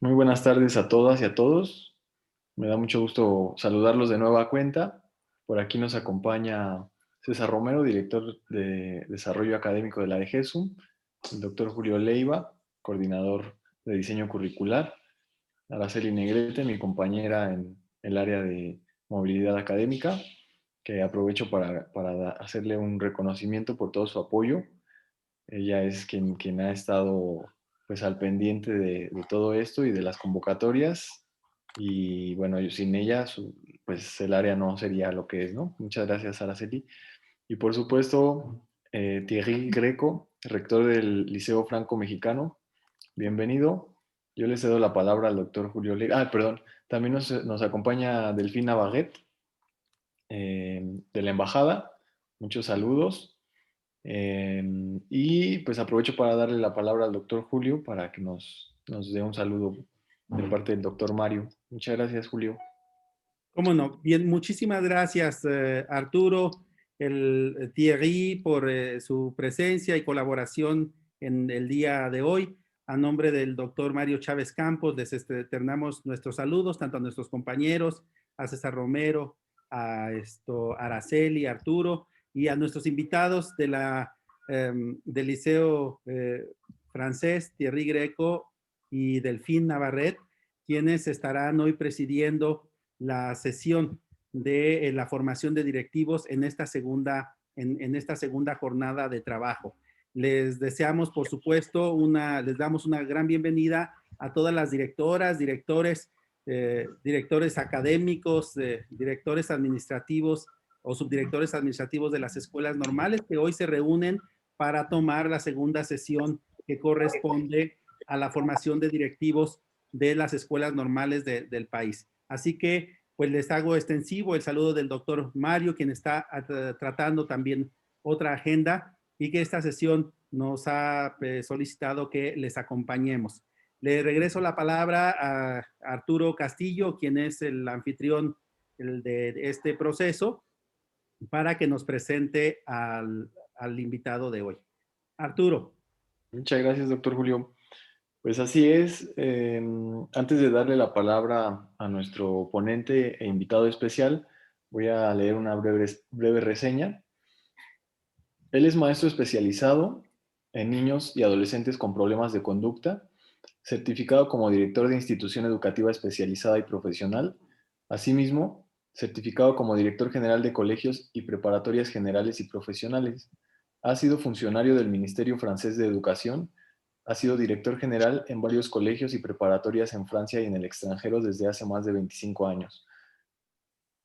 Muy buenas tardes a todas y a todos. Me da mucho gusto saludarlos de nueva cuenta. Por aquí nos acompaña César Romero, director de Desarrollo Académico de la DGESUM, el doctor Julio Leiva, coordinador de diseño curricular, Araceli Negrete, mi compañera en el área de movilidad académica, que aprovecho para hacerle un reconocimiento por todo su apoyo. Ella es quien ha estado pues al pendiente de todo esto y de las convocatorias. Y bueno, sin ella, pues el área no sería lo que es, ¿no? Muchas gracias, Araceli. Y por supuesto, Thierry Greco, rector del Liceo Franco Mexicano. Bienvenido. Yo le cedo la palabra al doctor Julio Le. Ah, perdón. También nos acompaña Delfina Baguette, de la Embajada. Muchos saludos. Y pues aprovecho para darle la palabra al doctor Julio para que nos dé un saludo de parte del doctor Mario. Muchas gracias, Julio. Cómo no. Bien, muchísimas gracias, Arturo, Thierry, por su presencia y colaboración en el día de hoy. A nombre del doctor Mario Chávez Campos, les externamos nuestros saludos tanto a nuestros compañeros, a César Romero, Araceli, Arturo, y a nuestros invitados del Liceo Francés, Thierry Greco y Delfín Navarrete, quienes estarán hoy presidiendo la sesión de la formación de directivos en esta segunda jornada de trabajo. Les deseamos, por supuesto, les damos una gran bienvenida a todas las directoras, directores, directores académicos, directores administrativos o subdirectores administrativos de las escuelas normales que hoy se reúnen para tomar la segunda sesión que corresponde a la formación de directivos de las escuelas normales del país. Así que, pues les hago extensivo el saludo del doctor Mario, quien está tratando también otra agenda y que esta sesión nos ha solicitado que les acompañemos. Le regreso la palabra a Arturo Castillo, quien es el anfitrión de este proceso, para que nos presente al invitado de hoy. Arturo. Muchas gracias, doctor Julio. Pues así es. Antes de darle la palabra a nuestro ponente e invitado especial, voy a leer una breve reseña. Él es maestro especializado en niños y adolescentes con problemas de conducta, certificado como director de institución educativa especializada y profesional, asimismo, certificado como director general de colegios y preparatorias generales y profesionales. Ha sido funcionario del Ministerio Francés de Educación, ha sido director general en varios colegios y preparatorias en Francia y en el extranjero desde hace más de 25 años.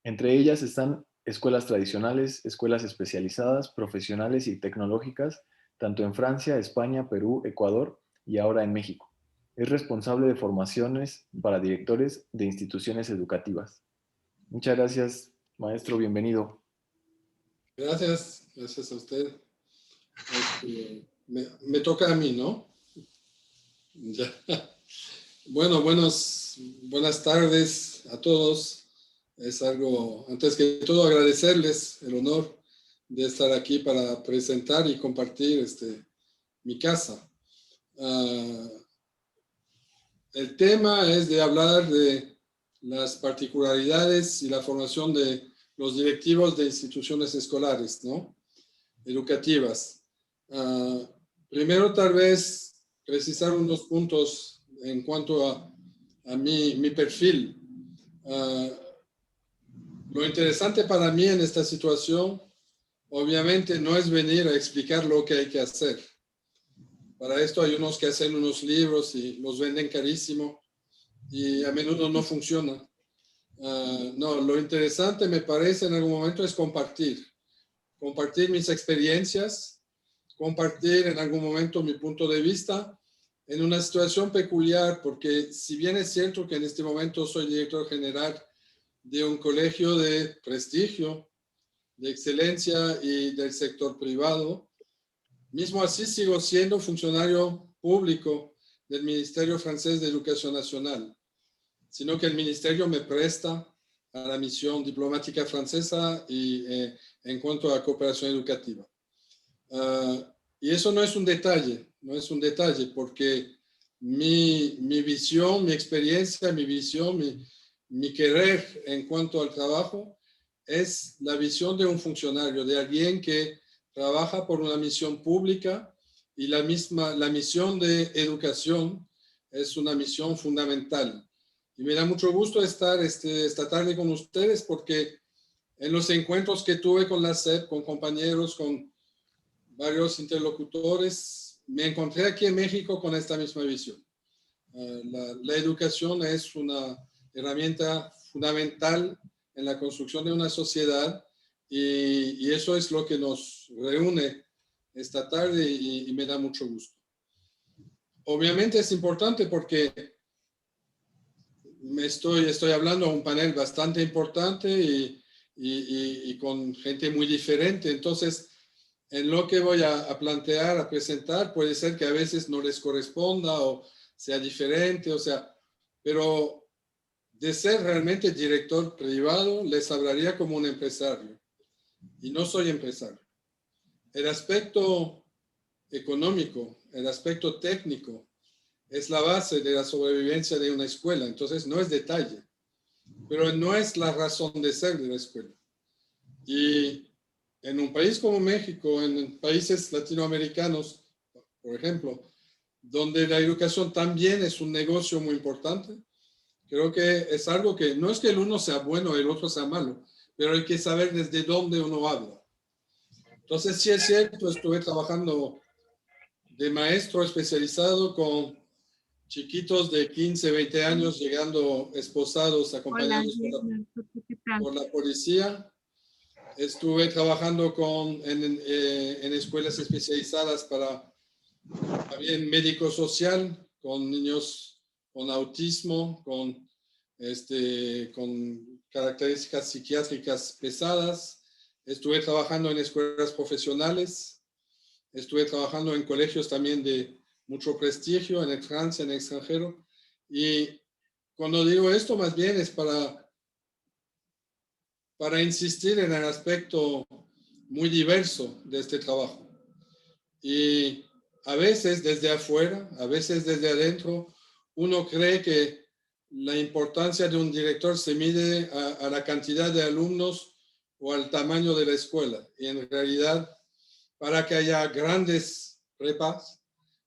Entre ellas están escuelas tradicionales, escuelas especializadas, profesionales y tecnológicas, tanto en Francia, España, Perú, Ecuador y ahora en México. Es responsable de formaciones para directores de instituciones educativas. Muchas gracias, maestro, bienvenido. Gracias, gracias a usted. Me toca a mí, ¿no? Ya. Bueno, buenas tardes a todos. Es algo, antes que todo, agradecerles el honor de estar aquí para presentar y compartir mi casa. El tema es de hablar de las particularidades y la formación de los directivos de instituciones escolares, ¿no? Educativas. Primero, tal vez, precisar unos puntos en cuanto a mi perfil. Lo interesante para mí en esta situación, obviamente, no es venir a explicar lo que hay que hacer. Para esto hay unos que hacen unos libros y los venden carísimo y a menudo no funciona. No, lo interesante me parece en algún momento es compartir mis experiencias, compartir en algún momento mi punto de vista en una situación peculiar, porque si bien es cierto que en este momento soy director general de un colegio de prestigio, de excelencia y del sector privado, mismo así sigo siendo funcionario público del Ministerio Francés de Educación Nacional, sino que el ministerio me presta a la misión diplomática francesa y en cuanto a cooperación educativa. Y eso no es un detalle porque mi visión, mi experiencia, mi visión, mi querer en cuanto al trabajo es la visión de un funcionario, de alguien que trabaja por una misión pública, y la misión de educación es una misión fundamental. Y me da mucho gusto estar esta tarde con ustedes, porque en los encuentros que tuve con la SEP, con compañeros, con varios interlocutores, me encontré aquí en México con esta misma visión. La educación es una herramienta fundamental en la construcción de una sociedad, y eso es lo que nos reúne esta tarde, y me da mucho gusto. Obviamente es importante porque estoy hablando a un panel bastante importante y con gente muy diferente. Entonces, en lo que voy a plantear, a presentar, puede ser que a veces no les corresponda o sea diferente, o sea, pero de ser realmente director privado, les hablaría como un empresario, y no soy empresario. El aspecto económico, el aspecto técnico, es la base de la sobrevivencia de una escuela. Entonces, no es detalle, pero no es la razón de ser de la escuela. Y en un país como México, en países latinoamericanos, por ejemplo, donde la educación también es un negocio muy importante, creo que es algo que no es que el uno sea bueno y el otro sea malo, pero hay que saber desde dónde uno habla. Entonces, sí es cierto, estuve trabajando de maestro especializado con chiquitos de 15, 20 años llegando esposados, acompañados por la policía. Estuve trabajando en escuelas especializadas para también médico social, con niños con autismo, con características psiquiátricas pesadas. Estuve trabajando en escuelas profesionales. Estuve trabajando en colegios también de mucho prestigio en Francia, en el extranjero. Y cuando digo esto, más bien es para insistir en el aspecto muy diverso de este trabajo. Y a veces desde afuera, a veces desde adentro, uno cree que la importancia de un director se mide a la cantidad de alumnos o al tamaño de la escuela. Y en realidad, para que haya grandes prepas,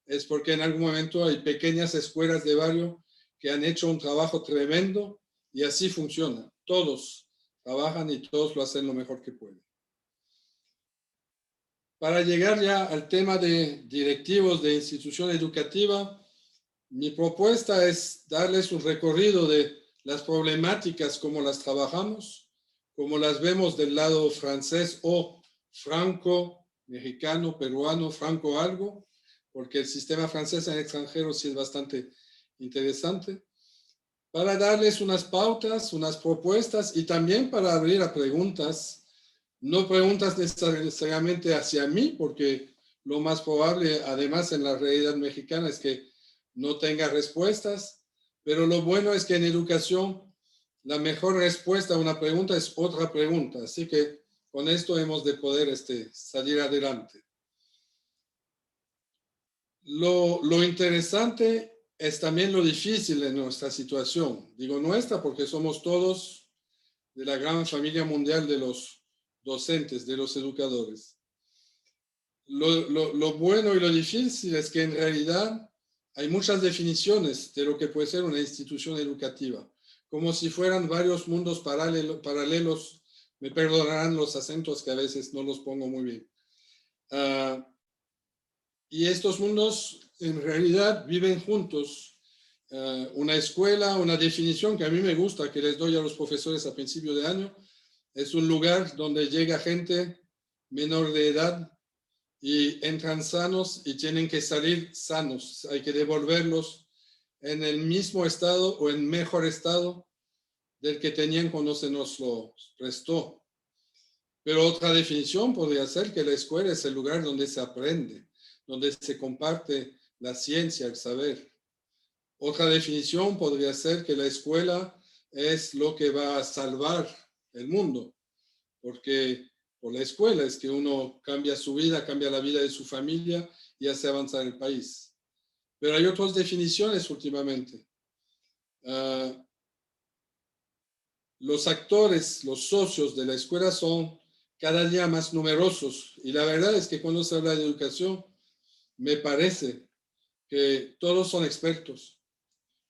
es porque en algún momento hay pequeñas escuelas de barrio que han hecho un trabajo tremendo, y así funciona. Todos trabajan y todos lo hacen lo mejor que pueden. Para llegar ya al tema de directivos de institución educativa, mi propuesta es darles un recorrido de las problemáticas, como las trabajamos, como las vemos del lado francés o franco, mexicano, peruano, franco algo, porque el sistema francés en el extranjero sí es bastante interesante, para darles unas pautas, unas propuestas, y también para abrir a preguntas, no preguntas necesariamente hacia mí, porque lo más probable, además en la realidad mexicana, es que no tenga respuestas, pero lo bueno es que en educación la mejor respuesta a una pregunta es otra pregunta, así que con esto hemos de poder salir adelante. Lo interesante es también lo difícil de nuestra situación. Digo nuestra porque somos todos de la gran familia mundial de los docentes, de los educadores. Lo bueno y lo difícil es que en realidad hay muchas definiciones de lo que puede ser una institución educativa, como si fueran varios mundos paralelos. Me perdonarán los acentos que a veces no los pongo muy bien. Y estos mundos en realidad viven juntos. Una escuela, una definición que a mí me gusta, que les doy a los profesores a principio de año, es un lugar donde llega gente menor de edad y entran sanos y tienen que salir sanos. Hay que devolverlos en el mismo estado o en mejor estado del que tenían cuando se nos lo prestó. Pero otra definición podría ser que la escuela es el lugar donde se aprende, donde se comparte la ciencia, el saber. Otra definición podría ser que la escuela es lo que va a salvar el mundo, porque por la escuela es que uno cambia su vida, cambia la vida de su familia y hace avanzar el país. pero hay otras definiciones últimamente. Los actores, los socios de la escuela son cada día más numerosos y la verdad es que cuando se habla de educación, me parece que todos son expertos.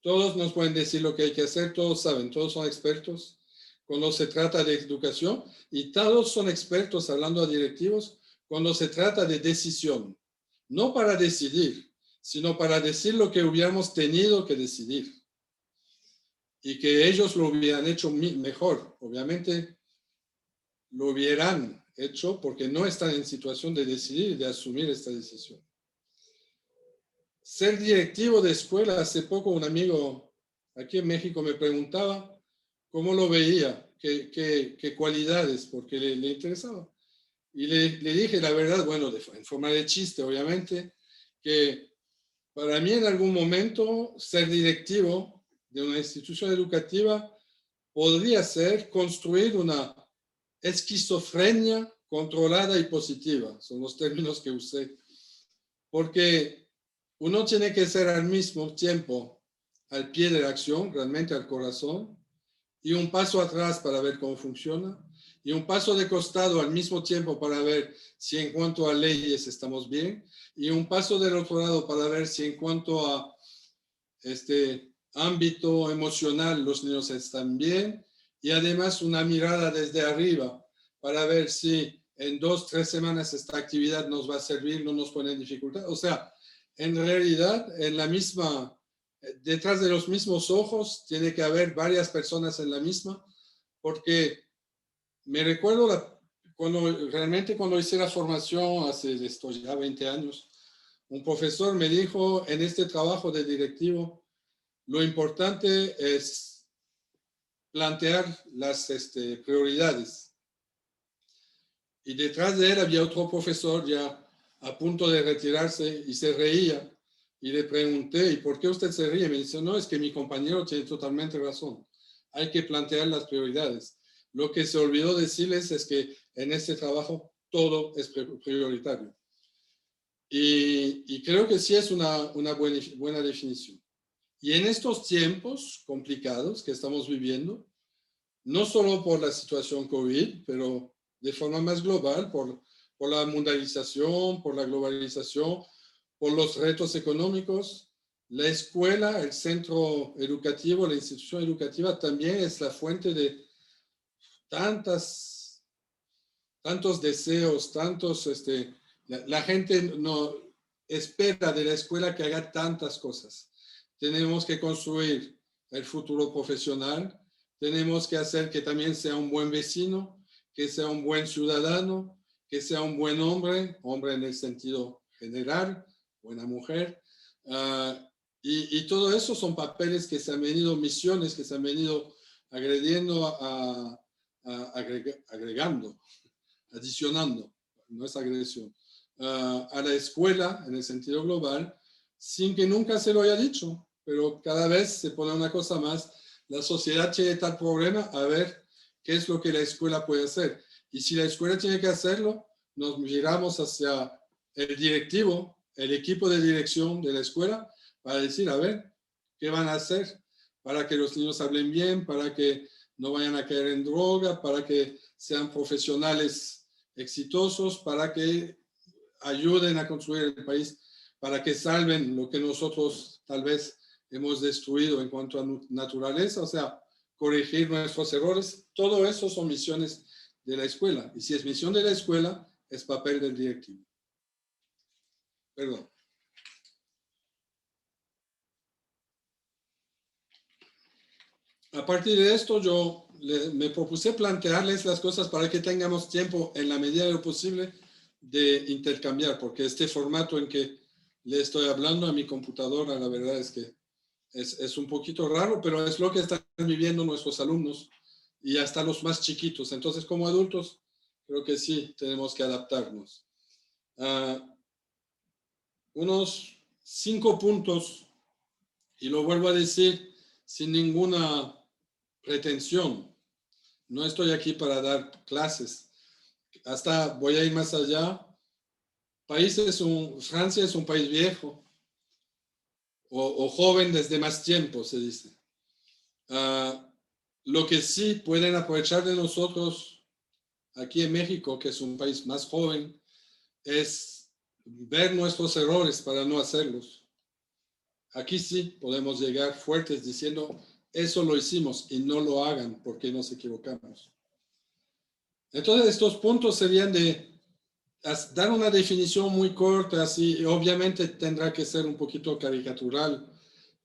Todos nos pueden decir lo que hay que hacer, todos saben, todos son expertos cuando se trata de educación y todos son expertos, hablando a directivos, cuando se trata de decisión. No para decidir, sino para decir lo que hubiéramos tenido que decidir. Y que ellos lo hubieran hecho mejor. Obviamente lo hubieran hecho porque no están en situación de decidir y de asumir esta decisión. Ser directivo de escuela, hace poco un amigo aquí en México me preguntaba cómo lo veía, qué cualidades, porque le interesaba. Y le dije la verdad, bueno, en forma de chiste, obviamente, que para mí en algún momento ser directivo de una institución educativa podría ser construir una esquizofrenia controlada y positiva. Son los términos que usé. Porque uno tiene que ser al mismo tiempo al pie de la acción, realmente al corazón, y un paso atrás para ver cómo funciona, y un paso de costado al mismo tiempo para ver si en cuanto a leyes estamos bien, y un paso del otro lado para ver si en cuanto a este ámbito emocional los niños están bien, y además una mirada desde arriba para ver si en 2-3 semanas esta actividad nos va a servir, no nos pone en dificultad. O sea, en realidad, detrás de los mismos ojos tiene que haber varias personas en la misma, porque me recuerdo cuando hice la formación hace esto ya 20 años, un profesor me dijo en este trabajo de directivo, lo importante es plantear las prioridades. Y detrás de él había otro profesor ya a punto de retirarse y se reía. Y le pregunté, ¿y por qué usted se ríe? Me dice, no, es que mi compañero tiene totalmente razón. Hay que plantear las prioridades. Lo que se olvidó decirles es que en este trabajo todo es prioritario. Y creo que sí es una buena definición. Y en estos tiempos complicados que estamos viviendo, no solo por la situación COVID, pero de forma más global, por la mundialización, por la globalización, por los retos económicos, la escuela, el centro educativo, la institución educativa también es la fuente de tantos deseos, la gente no espera de la escuela que haga tantas cosas. Tenemos que construir el futuro profesional, tenemos que hacer que también sea un buen vecino, que sea un buen ciudadano, que sea un buen hombre en el sentido general, buena mujer. Y todo eso son papeles que se han venido, misiones que se han venido agregando, adicionando, no es agresión, a la escuela en el sentido global, sin que nunca se lo haya dicho, pero cada vez se pone una cosa más. La sociedad tiene tal problema, a ver qué es lo que la escuela puede hacer. Y si la escuela tiene que hacerlo, nos miramos hacia el directivo, el equipo de dirección de la escuela, para decir, a ver, ¿qué van a hacer para que los niños hablen bien, para que no vayan a caer en droga, para que sean profesionales exitosos, para que ayuden a construir el país, para que salven lo que nosotros tal vez hemos destruido en cuanto a naturaleza, o sea, corregir nuestros errores. Todo eso son misiones de la escuela. Y si es misión de la escuela, es papel del directivo. Perdón. A partir de esto, yo me propuse plantearles las cosas para que tengamos tiempo, en la medida de lo posible, de intercambiar, porque este formato en que le estoy hablando a mi computadora, la verdad es que es un poquito raro, pero es lo que están viviendo nuestros alumnos y hasta los más chiquitos. Entonces, como adultos, creo que sí tenemos que adaptarnos. Unos 5 puntos, y lo vuelvo a decir sin ninguna pretensión. No estoy aquí para dar clases. Hasta voy a ir más allá. Francia es un país viejo. o joven desde más tiempo, se dice. Lo que sí pueden aprovechar de nosotros aquí en México, que es un país más joven, es ver nuestros errores para no hacerlos. Aquí sí podemos llegar fuertes diciendo, eso lo hicimos y no lo hagan porque nos equivocamos. Entonces, estos puntos serían de dar una definición muy corta, así, obviamente tendrá que ser un poquito caricatural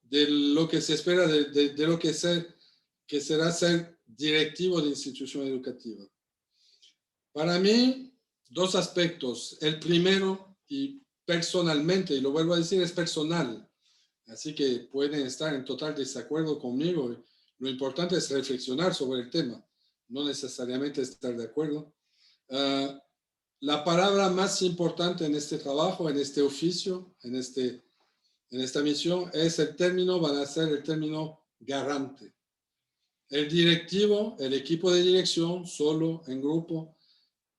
de lo que se espera de lo que será ser directivo de institución educativa. Para mí, dos aspectos. El primero, y personalmente, y lo vuelvo a decir, es personal. Así que pueden estar en total desacuerdo conmigo. Lo importante es reflexionar sobre el tema, no necesariamente estar de acuerdo. La palabra más importante en este trabajo, en este oficio, en esta misión, es el término, van a ser el término garante. El directivo, el equipo de dirección, solo, en grupo,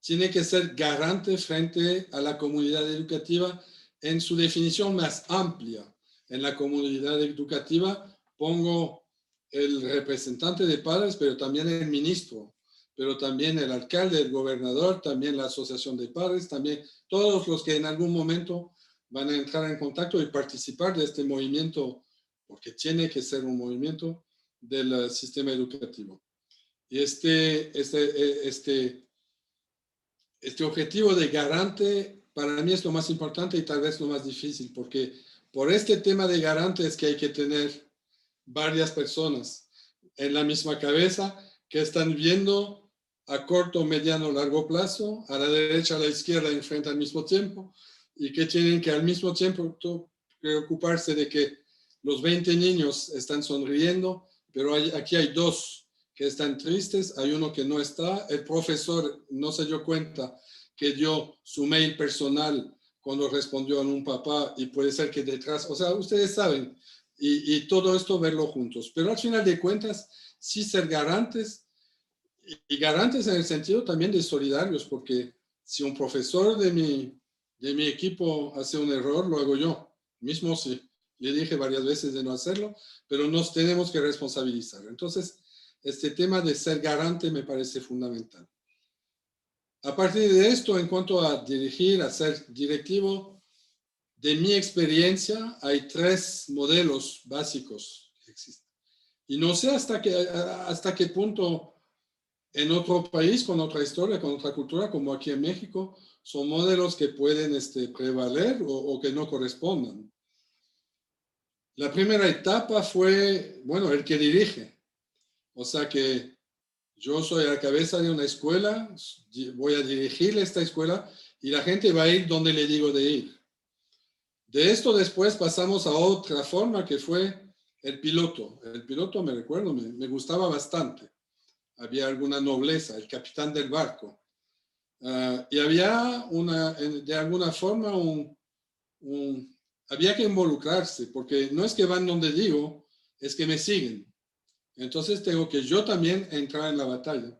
tiene que ser garante frente a la comunidad educativa en su definición más amplia. En la comunidad educativa pongo el representante de padres, pero también el ministro, pero también el alcalde, el gobernador, también la asociación de padres, también todos los que en algún momento van a entrar en contacto y participar de este movimiento, porque tiene que ser un movimiento del sistema educativo. Y este objetivo de garante para mí es lo más importante y tal vez lo más difícil, porque por este tema de garante es que hay que tener varias personas en la misma cabeza que están viendo a corto, mediano, largo plazo, a la derecha, a la izquierda, enfrente al mismo tiempo, y que tienen que al mismo tiempo preocuparse de que los 20 niños están sonriendo, pero aquí hay 2 que están tristes, hay uno que no está, el profesor no se dio cuenta que dio su mail personal cuando respondió a un papá y puede ser que detrás, o sea, ustedes saben, y todo esto verlo juntos. Pero al final de cuentas, sí ser garantes, y garantes en el sentido también de solidarios, porque si un profesor de mi equipo hace un error, lo hago yo, mismo si le dije varias veces de no hacerlo, pero nos tenemos que responsabilizar. Entonces, este tema de ser garante me parece fundamental. A partir de esto, en cuanto a dirigir, a ser directivo, de mi experiencia, hay 3 modelos básicos que existen. Y no sé hasta qué punto en otro país, con otra historia, con otra cultura, como aquí en México, son modelos que pueden prevaler o que no correspondan. La primera etapa fue, bueno, el que dirige. O sea que yo soy a la cabeza de una escuela, voy a dirigir esta escuela y la gente va a ir donde le digo de ir. De esto después pasamos a otra forma que fue el piloto. El piloto, me recuerdo, me gustaba bastante. Había alguna nobleza, el capitán del barco. Y había de alguna forma había que involucrarse, porque no es que van donde digo, es que me siguen. Entonces tengo que yo también entrar en la batalla.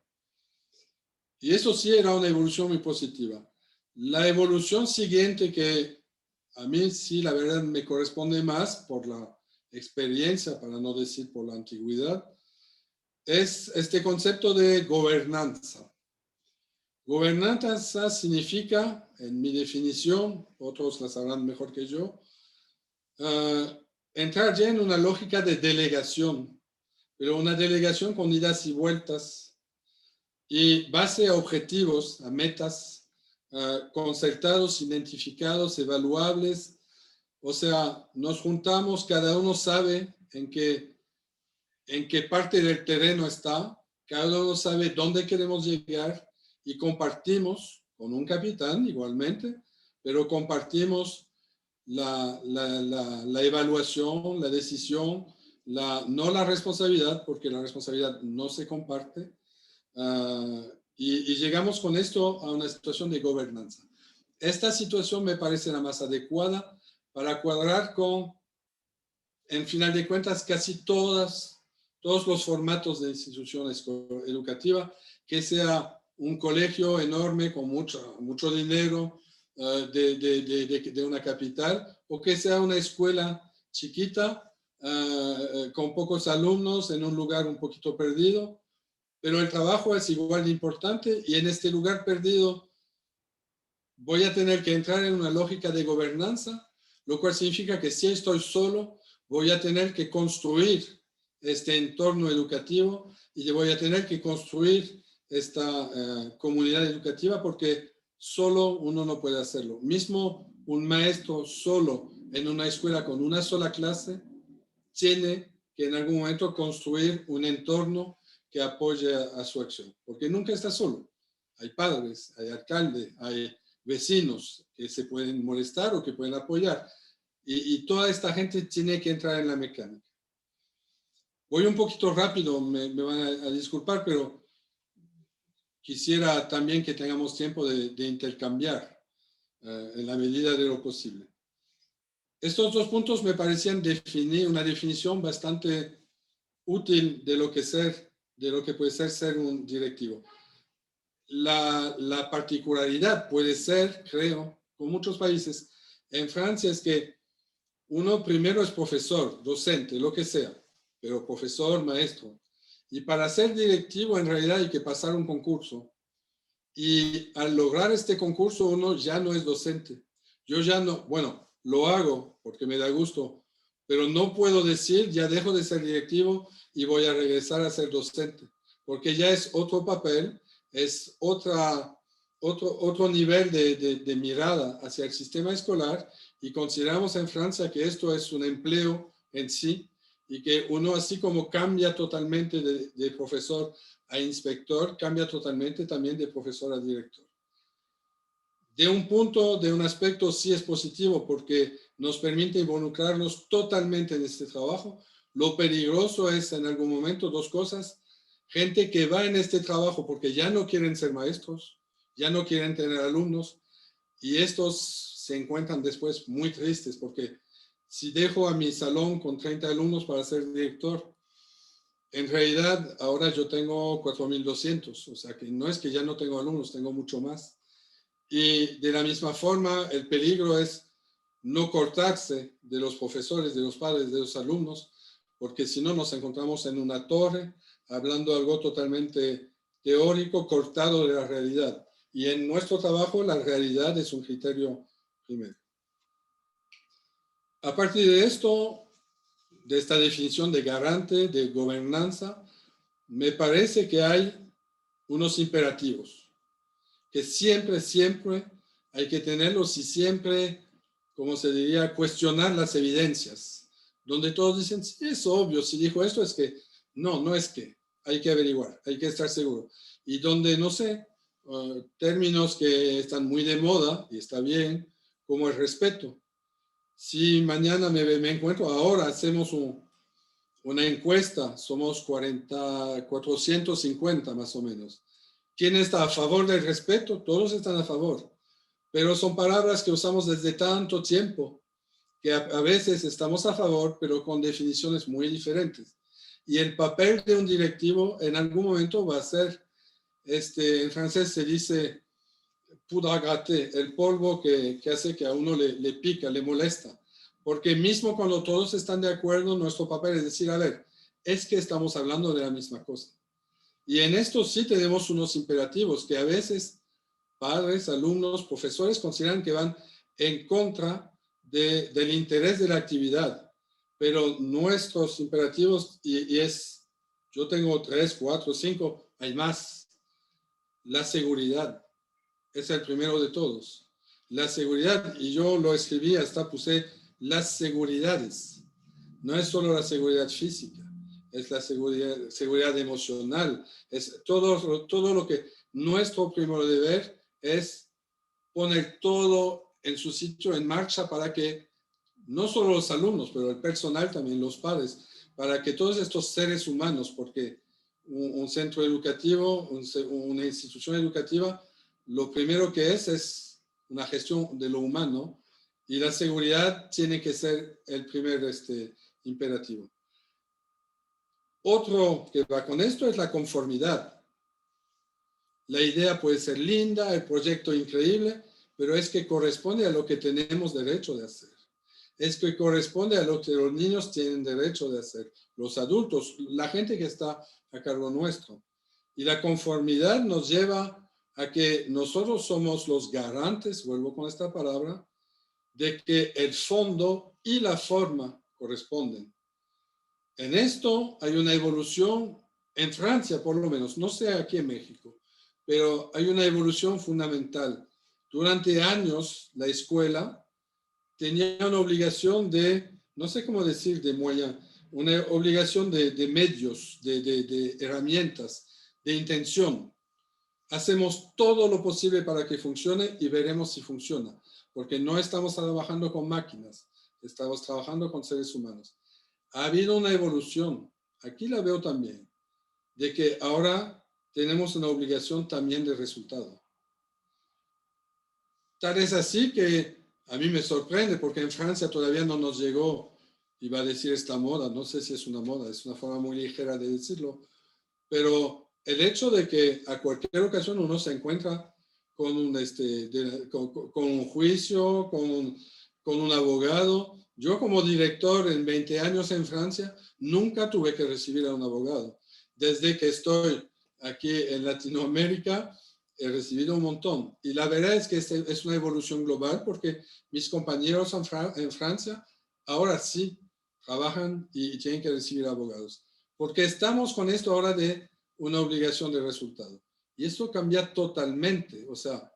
Y eso sí era una evolución muy positiva. La evolución siguiente que a mí sí, la verdad, me corresponde más por la experiencia, para no decir por la antigüedad, es este concepto de gobernanza. Gobernanza significa, en mi definición, otros la sabrán mejor que yo, entrar ya en una lógica de delegación, pero una delegación con idas y vueltas y base a objetivos, a metas concertados, identificados, evaluables. O sea, nos juntamos, cada uno sabe en qué parte del terreno está, cada uno sabe dónde queremos llegar y compartimos con un capitán igualmente, pero compartimos la evaluación, la decisión, no la responsabilidad, porque la responsabilidad no se comparte, y llegamos con esto a una situación de gobernanza. Esta situación me parece la más adecuada para cuadrar con, en final de cuentas, casi todos los formatos de institución educativa, que sea un colegio enorme con mucho dinero de una capital, o que sea una escuela chiquita, con pocos alumnos, en un lugar un poquito perdido, pero el trabajo es igual de importante y en este lugar perdido voy a tener que entrar en una lógica de gobernanza, lo cual significa que si estoy solo, voy a tener que construir este entorno educativo y voy a tener que construir esta comunidad educativa porque solo uno no puede hacerlo. Mismo un maestro solo en una escuela con una sola clase tiene que en algún momento construir un entorno que apoye a su acción, porque nunca está solo. Hay padres, hay alcalde, hay vecinos que se pueden molestar o que pueden apoyar. Y toda esta gente tiene que entrar en la mecánica. Voy un poquito rápido, me van a disculpar, pero quisiera también que tengamos tiempo de intercambiar en la medida de lo posible. Estos dos puntos me parecían definir una definición bastante útil de lo que puede ser un directivo. La particularidad puede ser, creo, con muchos países, en Francia es que uno primero es profesor, docente, lo que sea, pero profesor, maestro. Y para ser directivo en realidad hay que pasar un concurso. Y al lograr este concurso uno ya no es docente. Yo ya no, bueno, lo hago porque me da gusto, pero no puedo decir ya dejo de ser directivo y voy a regresar a ser docente, porque ya es otro papel, es otro nivel de mirada hacia el sistema escolar y consideramos en Francia que esto es un empleo en sí y que uno así como cambia totalmente de profesor a inspector, cambia totalmente también de profesor a director. De un aspecto sí es positivo porque nos permite involucrarnos totalmente en este trabajo. Lo peligroso es en algún momento dos cosas. Gente que va en este trabajo porque ya no quieren ser maestros, ya no quieren tener alumnos y estos se encuentran después muy tristes porque si dejo a mi salón con 30 alumnos para ser director, en realidad ahora yo tengo 4,200, o sea que no es que ya no tengo alumnos, tengo mucho más. Y de la misma forma, el peligro es no cortarse de los profesores, de los padres, de los alumnos, porque si no nos encontramos en una torre hablando algo totalmente teórico, cortado de la realidad. Y en nuestro trabajo la realidad es un criterio primero. A partir de esto, de esta definición de garante, de gobernanza, me parece que hay unos imperativos que siempre hay que tenerlos y siempre, como se diría, cuestionar las evidencias, donde todos dicen, sí, es obvio, si dijo esto es que, no es que, hay que averiguar, hay que estar seguro. Y donde, no sé, términos que están muy de moda, y está bien, como el respeto. Si mañana me encuentro, ahora hacemos una encuesta, somos 450 más o menos. ¿Quién está a favor del respeto? Todos están a favor, pero son palabras que usamos desde tanto tiempo que a veces estamos a favor, pero con definiciones muy diferentes. Y el papel de un directivo en algún momento va a ser, en francés se dice poudre à gratter, el polvo que hace que a uno le pica, le molesta. Porque mismo cuando todos están de acuerdo, nuestro papel es decir, a ver, es que estamos hablando de la misma cosa. Y en esto sí tenemos unos imperativos que a veces padres, alumnos, profesores consideran que van en contra del interés de la actividad. Pero nuestros imperativos, yo tengo 3, 4, 5, hay más. La seguridad es el primero de todos. La seguridad, y yo lo escribí, hasta puse las seguridades. No es solo la seguridad física, es la seguridad emocional, es todo lo que nuestro primer deber es poner todo en su sitio, en marcha, para que no solo los alumnos, pero el personal también, los padres, para que todos estos seres humanos, porque un centro educativo, una institución educativa, lo primero que es una gestión de lo humano y la seguridad tiene que ser el primer imperativo. Otro que va con esto es la conformidad. La idea puede ser linda, el proyecto increíble, pero es que corresponde a lo que tenemos derecho de hacer. es que corresponde a lo que los niños tienen derecho de hacer, los adultos, la gente que está a cargo nuestro. Y la conformidad nos lleva a que nosotros somos los garantes, vuelvo con esta palabra, de que el fondo y la forma corresponden. En esto hay una evolución, en Francia por lo menos, no sé aquí en México, pero hay una evolución fundamental. Durante años la escuela tenía una obligación de, no sé cómo decir, de moyen, una obligación de medios, de herramientas, de intención. Hacemos todo lo posible para que funcione y veremos si funciona, porque no estamos trabajando con máquinas, estamos trabajando con seres humanos. Ha habido una evolución, aquí la veo también, de que ahora tenemos una obligación también de resultado. Tal es así que a mí me sorprende, porque en Francia todavía no nos llegó, iba a decir esta moda, no sé si es una moda, es una forma muy ligera de decirlo, pero el hecho de que a cualquier ocasión uno se encuentra con con un juicio, con un abogado. Yo como director en 20 años en Francia, nunca tuve que recibir a un abogado. Desde que estoy aquí en Latinoamérica, he recibido un montón. Y la verdad es que es una evolución global, porque mis compañeros en Francia ahora sí trabajan y tienen que recibir abogados. Porque estamos con esto ahora de una obligación de resultado. Y esto cambia totalmente. O sea,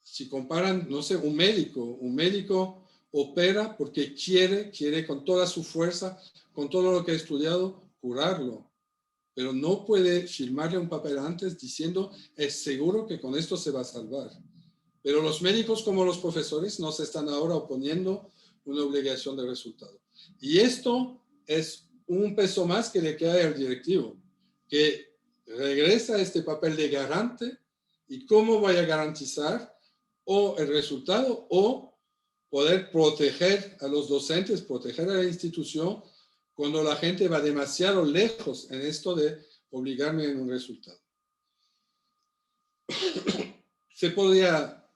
si comparan, no sé, un médico opera porque quiere con toda su fuerza, con todo lo que ha estudiado, curarlo. Pero no puede firmarle un papel antes diciendo, es seguro que con esto se va a salvar. Pero los médicos como los profesores nos están ahora oponiendo una obligación de resultado. Y esto es un peso más que le queda al directivo, que regresa a este papel de garante y cómo vaya a garantizar o el resultado o poder proteger a los docentes, proteger a la institución cuando la gente va demasiado lejos en esto de obligarme en un resultado. Se podría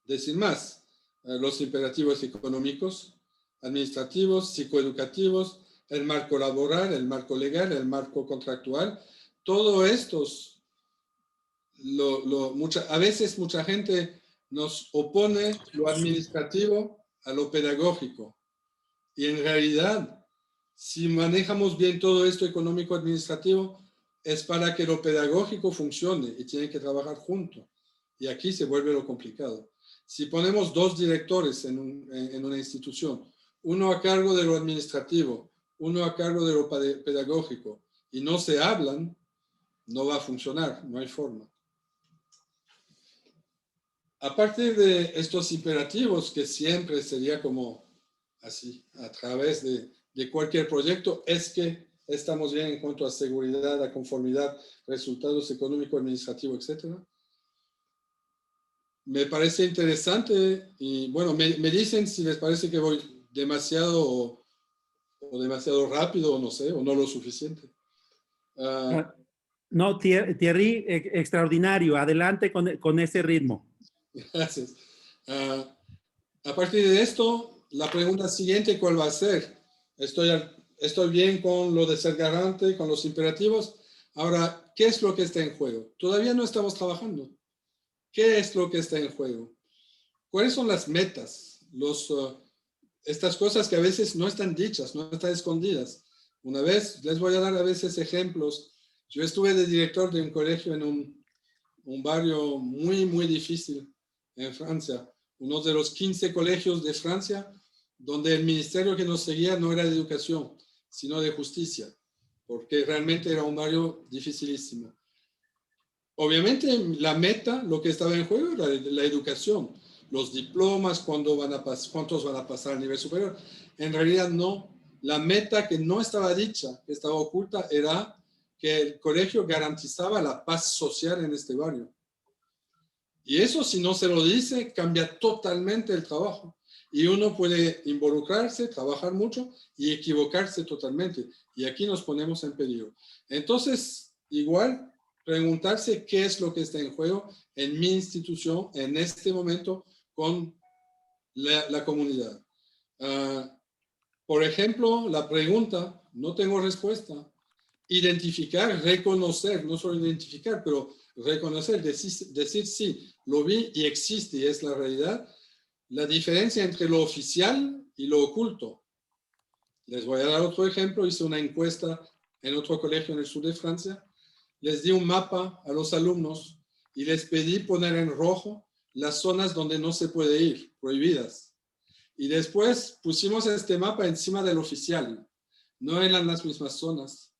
decir más. Los imperativos económicos, administrativos, psicoeducativos, el marco laboral, el marco legal, el marco contractual, todo estos, a veces mucha gente nos opone lo administrativo a lo pedagógico. Y en realidad, si manejamos bien todo esto económico-administrativo, es para que lo pedagógico funcione y tienen que trabajar juntos. Y aquí se vuelve lo complicado. Si ponemos dos directores en una institución, uno a cargo de lo administrativo, uno a cargo de lo pedagógico, y no se hablan, no va a funcionar, no hay forma. A partir de estos imperativos, que siempre sería como así, a través de cualquier proyecto, es que estamos bien en cuanto a seguridad, a conformidad, resultados económicos, administrativos, etc. Me parece interesante y bueno, me dicen si les parece que voy demasiado o demasiado rápido o no sé, o no lo suficiente. No, Thierry, extraordinario. Adelante con ese ritmo. Gracias. A partir de esto, la pregunta siguiente, ¿cuál va a ser? Estoy bien con lo de ser garante, con los imperativos. Ahora, ¿qué es lo que está en juego? Todavía no estamos trabajando. ¿Qué es lo que está en juego? ¿Cuáles son las metas? Estas cosas que a veces no están dichas, no están escondidas. Una vez, les voy a dar a veces ejemplos. Yo estuve de director de un colegio en un barrio muy, muy difícil en Francia. Uno de los 15 colegios de Francia, donde el ministerio que nos seguía no era de educación, sino de justicia, porque realmente era un barrio dificilísimo. Obviamente la meta, lo que estaba en juego era la educación, los diplomas, cuántos van a pasar al nivel superior. En realidad no. La meta que no estaba dicha, que estaba oculta, era que el colegio garantizaba la paz social en este barrio. Y eso, si no se lo dice, cambia totalmente el trabajo. Y uno puede involucrarse, trabajar mucho y equivocarse totalmente. Y aquí nos ponemos en peligro. Entonces, igual, preguntarse qué es lo que está en juego en mi institución en este momento con la comunidad. Por ejemplo, la pregunta, no tengo respuesta. Identificar, reconocer, no solo identificar, pero reconocer, decir sí, lo vi y existe y es la realidad. La diferencia entre lo oficial y lo oculto. Les voy a dar otro ejemplo. Hice una encuesta en otro colegio en el sur de Francia. Les di un mapa a los alumnos y les pedí poner en rojo las zonas donde no se puede ir, prohibidas. Y después pusimos este mapa encima del oficial. No eran las mismas zonas.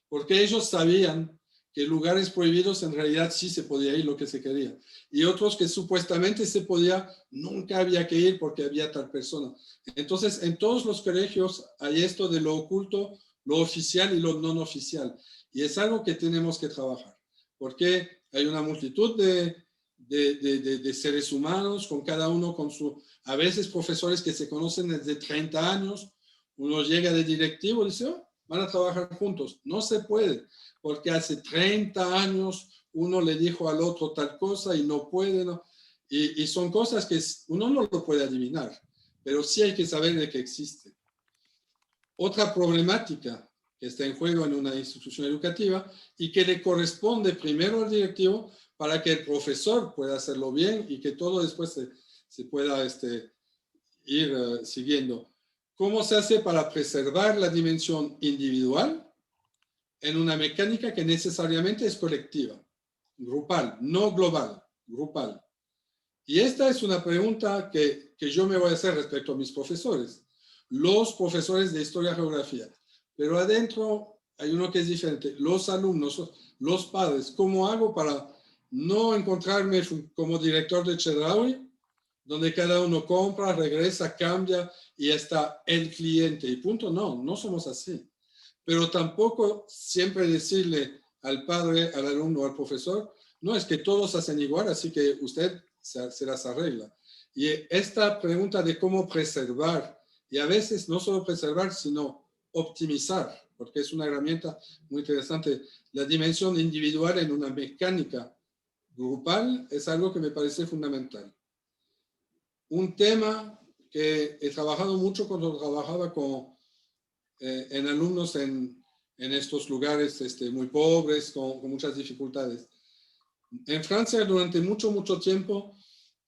Porque ellos sabían que lugares prohibidos en realidad sí se podía ir lo que se quería. Y otros que supuestamente se podía, nunca había que ir porque había tal persona. Entonces, en todos los colegios hay esto de lo oculto, lo oficial y lo no oficial. Y es algo que tenemos que trabajar. Porque hay una multitud de seres humanos, con cada uno con su... A veces profesores que se conocen desde 30 años, uno llega de directivo y dice, oh, van a trabajar juntos. No se puede, porque hace 30 años uno le dijo al otro tal cosa y no puede, ¿no? Y son cosas que uno no lo puede adivinar, pero sí hay que saber de que existe. Otra problemática que está en juego en una institución educativa y que le corresponde primero al directivo para que el profesor pueda hacerlo bien y que todo después se pueda ir siguiendo. ¿Cómo se hace para preservar la dimensión individual en una mecánica que necesariamente es colectiva, grupal, no global, grupal? Y esta es una pregunta que yo me voy a hacer respecto a mis profesores, los profesores de historia y geografía. Pero adentro hay uno que es diferente, los alumnos, los padres. ¿Cómo hago para no encontrarme como director de Chedraui, donde cada uno compra, regresa, cambia y está el cliente? Y punto, no somos así. Pero tampoco siempre decirle al padre, al alumno, al profesor, no, es que todos hacen igual, así que usted se las arregla. Y esta pregunta de cómo preservar, y a veces no solo preservar, sino optimizar, porque es una herramienta muy interesante, la dimensión individual en una mecánica grupal es algo que me parece fundamental. Un tema que he trabajado mucho cuando trabajaba en alumnos en estos lugares muy pobres, con muchas dificultades. En Francia, durante mucho tiempo,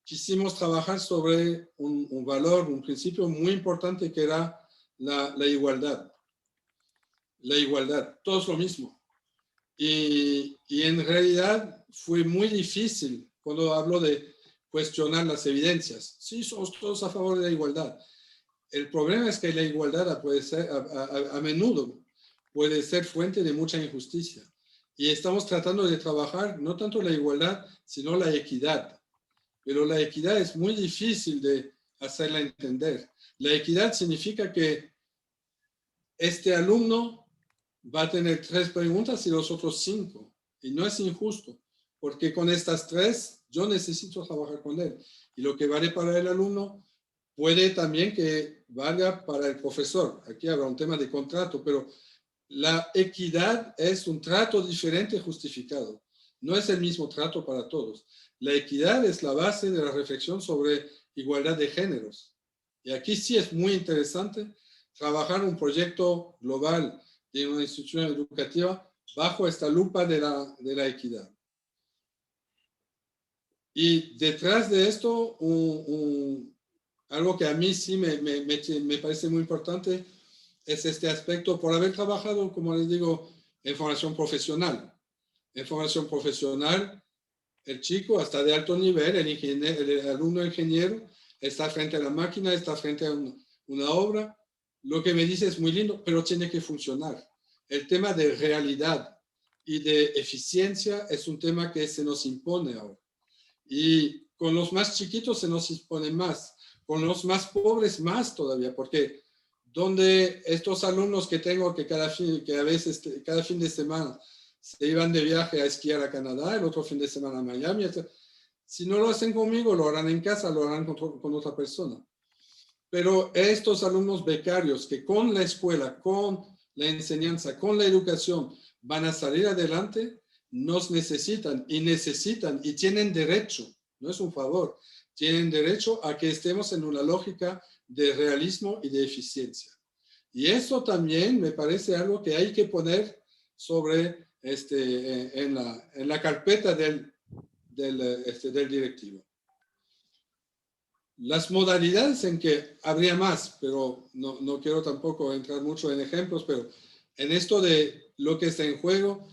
quisimos trabajar sobre un valor, un principio muy importante que era la igualdad. La igualdad, todos lo mismo. Y en realidad fue muy difícil cuando hablo de cuestionar las evidencias. Sí, somos todos a favor de la igualdad. El problema es que la igualdad puede ser, a menudo puede ser fuente de mucha injusticia. Y estamos tratando de trabajar no tanto la igualdad, sino la equidad. Pero la equidad es muy difícil de hacerla entender. La equidad significa que este alumno va a tener 3 preguntas y los otros 5. Y no es injusto, porque con estas 3 yo necesito trabajar con él. Y lo que vale para el alumno puede también que valga para el profesor. Aquí habrá un tema de contrato, pero la equidad es un trato diferente justificado. No es el mismo trato para todos. La equidad es la base de la reflexión sobre igualdad de géneros. Y aquí sí es muy interesante trabajar un proyecto global de una institución educativa bajo esta lupa de la equidad. Y detrás de esto, algo que a mí sí me parece muy importante es este aspecto, por haber trabajado, como les digo, en formación profesional. En formación profesional, el chico hasta de alto nivel, el alumno ingeniero, está frente a la máquina, está frente a una obra. Lo que me dice es muy lindo, pero tiene que funcionar. El tema de realidad y de eficiencia es un tema que se nos impone ahora. Y con los más chiquitos se nos impone más. Con los más pobres más todavía, porque donde estos alumnos que tengo que a veces cada fin de semana se iban de viaje a esquiar a Canadá, el otro fin de semana a Miami, si no lo hacen conmigo, lo harán en casa, lo harán con otra persona. Pero estos alumnos becarios que con la escuela, con la enseñanza, con la educación van a salir adelante, nos necesitan y tienen derecho, no es un favor, tienen derecho a que estemos en una lógica de realismo y de eficiencia. Y eso también me parece algo que hay que poner sobre en la carpeta del directivo. Las modalidades en que habría más, pero no quiero tampoco entrar mucho en ejemplos, pero en esto de lo que está en juego,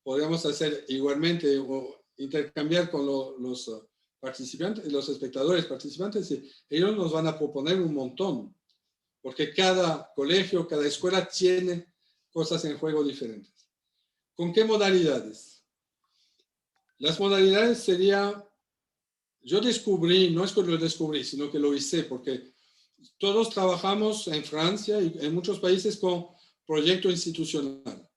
podríamos hacer igualmente o intercambiar con los participantes, los espectadores participantes, y ellos nos van a proponer un montón, porque cada colegio, cada escuela tiene cosas en juego diferentes. ¿Con qué modalidades? Las modalidades sería, yo descubrí, no es que lo descubrí, sino que lo hice, porque todos trabajamos en Francia y en muchos países con proyecto institucional.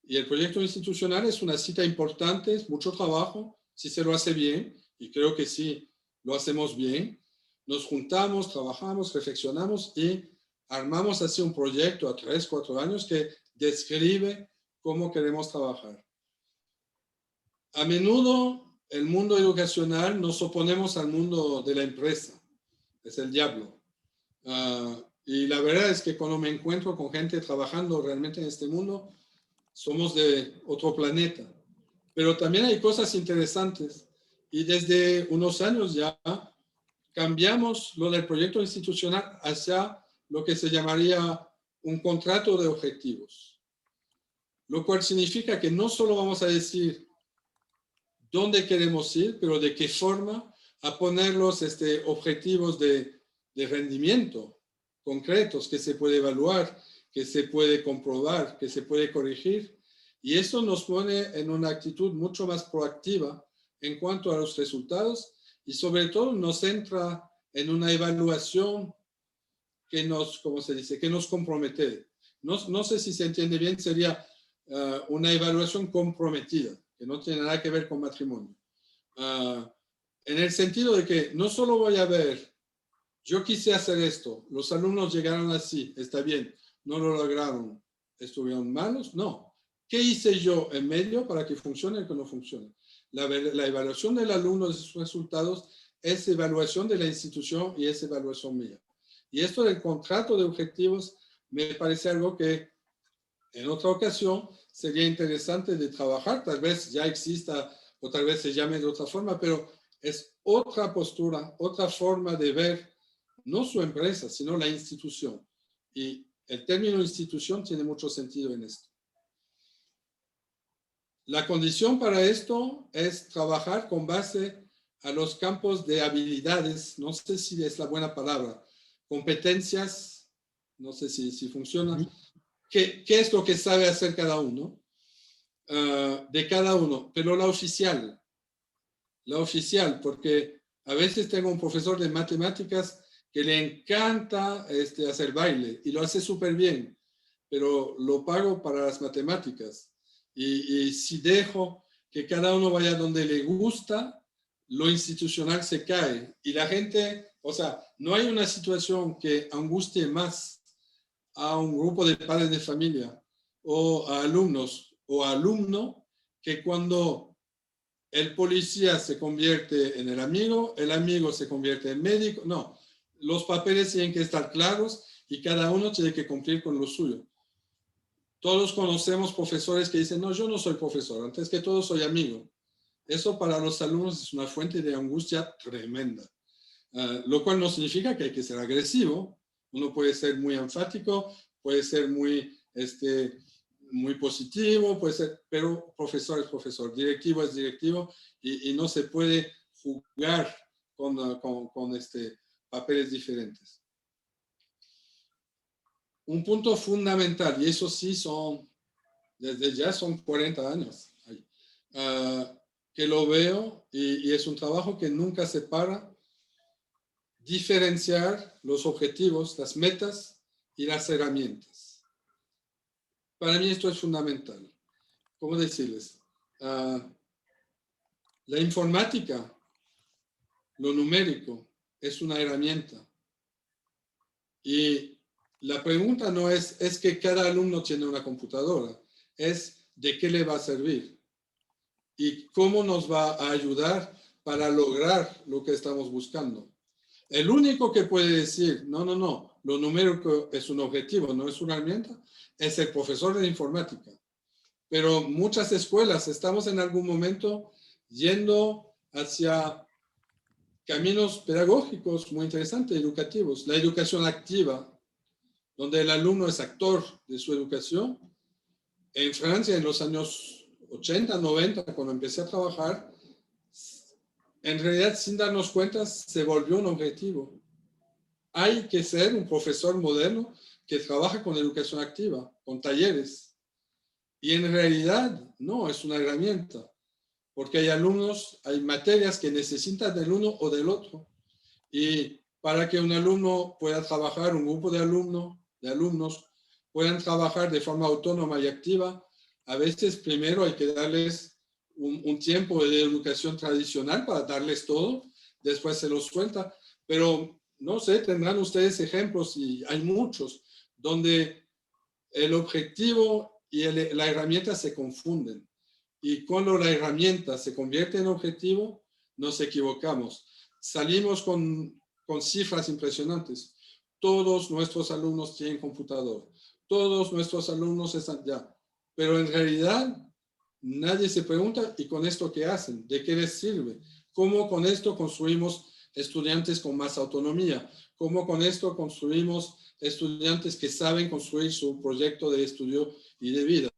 Y el proyecto institucional es una cita importante, es mucho trabajo, si se lo hace bien, y creo que sí lo hacemos bien. Nos juntamos, trabajamos, reflexionamos y armamos así un proyecto a 3, 4 años que describe cómo queremos trabajar. A menudo el mundo educacional nos oponemos al mundo de la empresa, es el diablo. Y la verdad es que cuando me encuentro con gente trabajando realmente en este mundo, somos de otro planeta. Pero también hay cosas interesantes y desde unos años ya cambiamos lo del proyecto institucional hacia lo que se llamaría un contrato de objetivos. Lo cual significa que no solo vamos a decir dónde queremos ir, pero de qué forma a poner los objetivos de rendimiento concretos que se puede evaluar, que se puede comprobar, que se puede corregir. Y eso nos pone en una actitud mucho más proactiva en cuanto a los resultados y sobre todo nos entra en una evaluación que nos, ¿cómo se dice?, que nos compromete. No sé si se entiende bien, sería una evaluación comprometida, que no tiene nada que ver con matrimonio. En el sentido de que no solo voy a ver, yo quise hacer esto, los alumnos llegaron así, está bien, no lo lograron, estuvieron malos, no. ¿Qué hice yo en medio para que funcione o que no funcione? La evaluación del alumno de sus resultados es evaluación de la institución y es evaluación mía. Y esto del contrato de objetivos me parece algo que en otra ocasión sería interesante de trabajar, tal vez ya exista o tal vez se llame de otra forma, pero es otra postura, otra forma de ver no su empresa, sino la institución. Y el término institución tiene mucho sentido en esto. La condición para esto es trabajar con base a los campos de habilidades, no sé si es la buena palabra, competencias, no sé si funciona. ¿Qué es lo que sabe hacer cada uno? De cada uno, pero la oficial, porque a veces tengo un profesor de matemáticas que le encanta hacer baile y lo hace súper bien, pero lo pago para las matemáticas. Y si dejo que cada uno vaya donde le gusta, lo institucional se cae. Y la gente, o sea, no hay una situación que angustie más a un grupo de padres de familia o a alumnos o a alumno que cuando el policía se convierte en el amigo se convierte en médico. No, los papeles tienen que estar claros y cada uno tiene que cumplir con lo suyo. Todos conocemos profesores que dicen, no, yo no soy profesor, antes que todo soy amigo. Eso para los alumnos es una fuente de angustia tremenda, lo cual no significa que hay que ser agresivo. Uno puede ser muy enfático, puede ser muy positivo, puede ser, pero profesor es profesor, directivo es directivo y no se puede jugar con papeles diferentes. Un punto fundamental, y eso sí desde ya son 40 años, que lo veo y es un trabajo que nunca se para, diferenciar los objetivos, las metas y las herramientas. Para mí esto es fundamental. ¿Cómo decirles? La informática, lo numérico, es una herramienta. Y la pregunta no es que cada alumno tiene una computadora, es de qué le va a servir y cómo nos va a ayudar para lograr lo que estamos buscando. El único que puede decir, no, lo numérico es un objetivo, no es una herramienta, es el profesor de informática. Pero muchas escuelas estamos en algún momento yendo hacia caminos pedagógicos muy interesantes, educativos. La educación activa, donde el alumno es actor de su educación. En Francia, en los años 80, 90, cuando empecé a trabajar, en realidad, sin darnos cuenta, se volvió un objetivo. Hay que ser un profesor moderno que trabaja con educación activa, con talleres. Y en realidad, no, es una herramienta, porque hay alumnos, hay materias que necesitan del uno o del otro. Y para que un alumno pueda trabajar, un grupo de alumnos puedan trabajar de forma autónoma y activa, a veces primero hay que darles un tiempo de educación tradicional para darles todo, después se los suelta, pero no sé, tendrán ustedes ejemplos y hay muchos donde el objetivo y la herramienta se confunden. Y cuando la herramienta se convierte en objetivo, nos equivocamos. Salimos con cifras impresionantes. Todos nuestros alumnos tienen computador. Todos nuestros alumnos están ya. Pero en realidad, nadie se pregunta, ¿y con esto qué hacen? ¿De qué les sirve? ¿Cómo con esto construimos estudiantes con más autonomía? ¿Cómo con esto construimos estudiantes que saben construir su proyecto de estudio y de vida?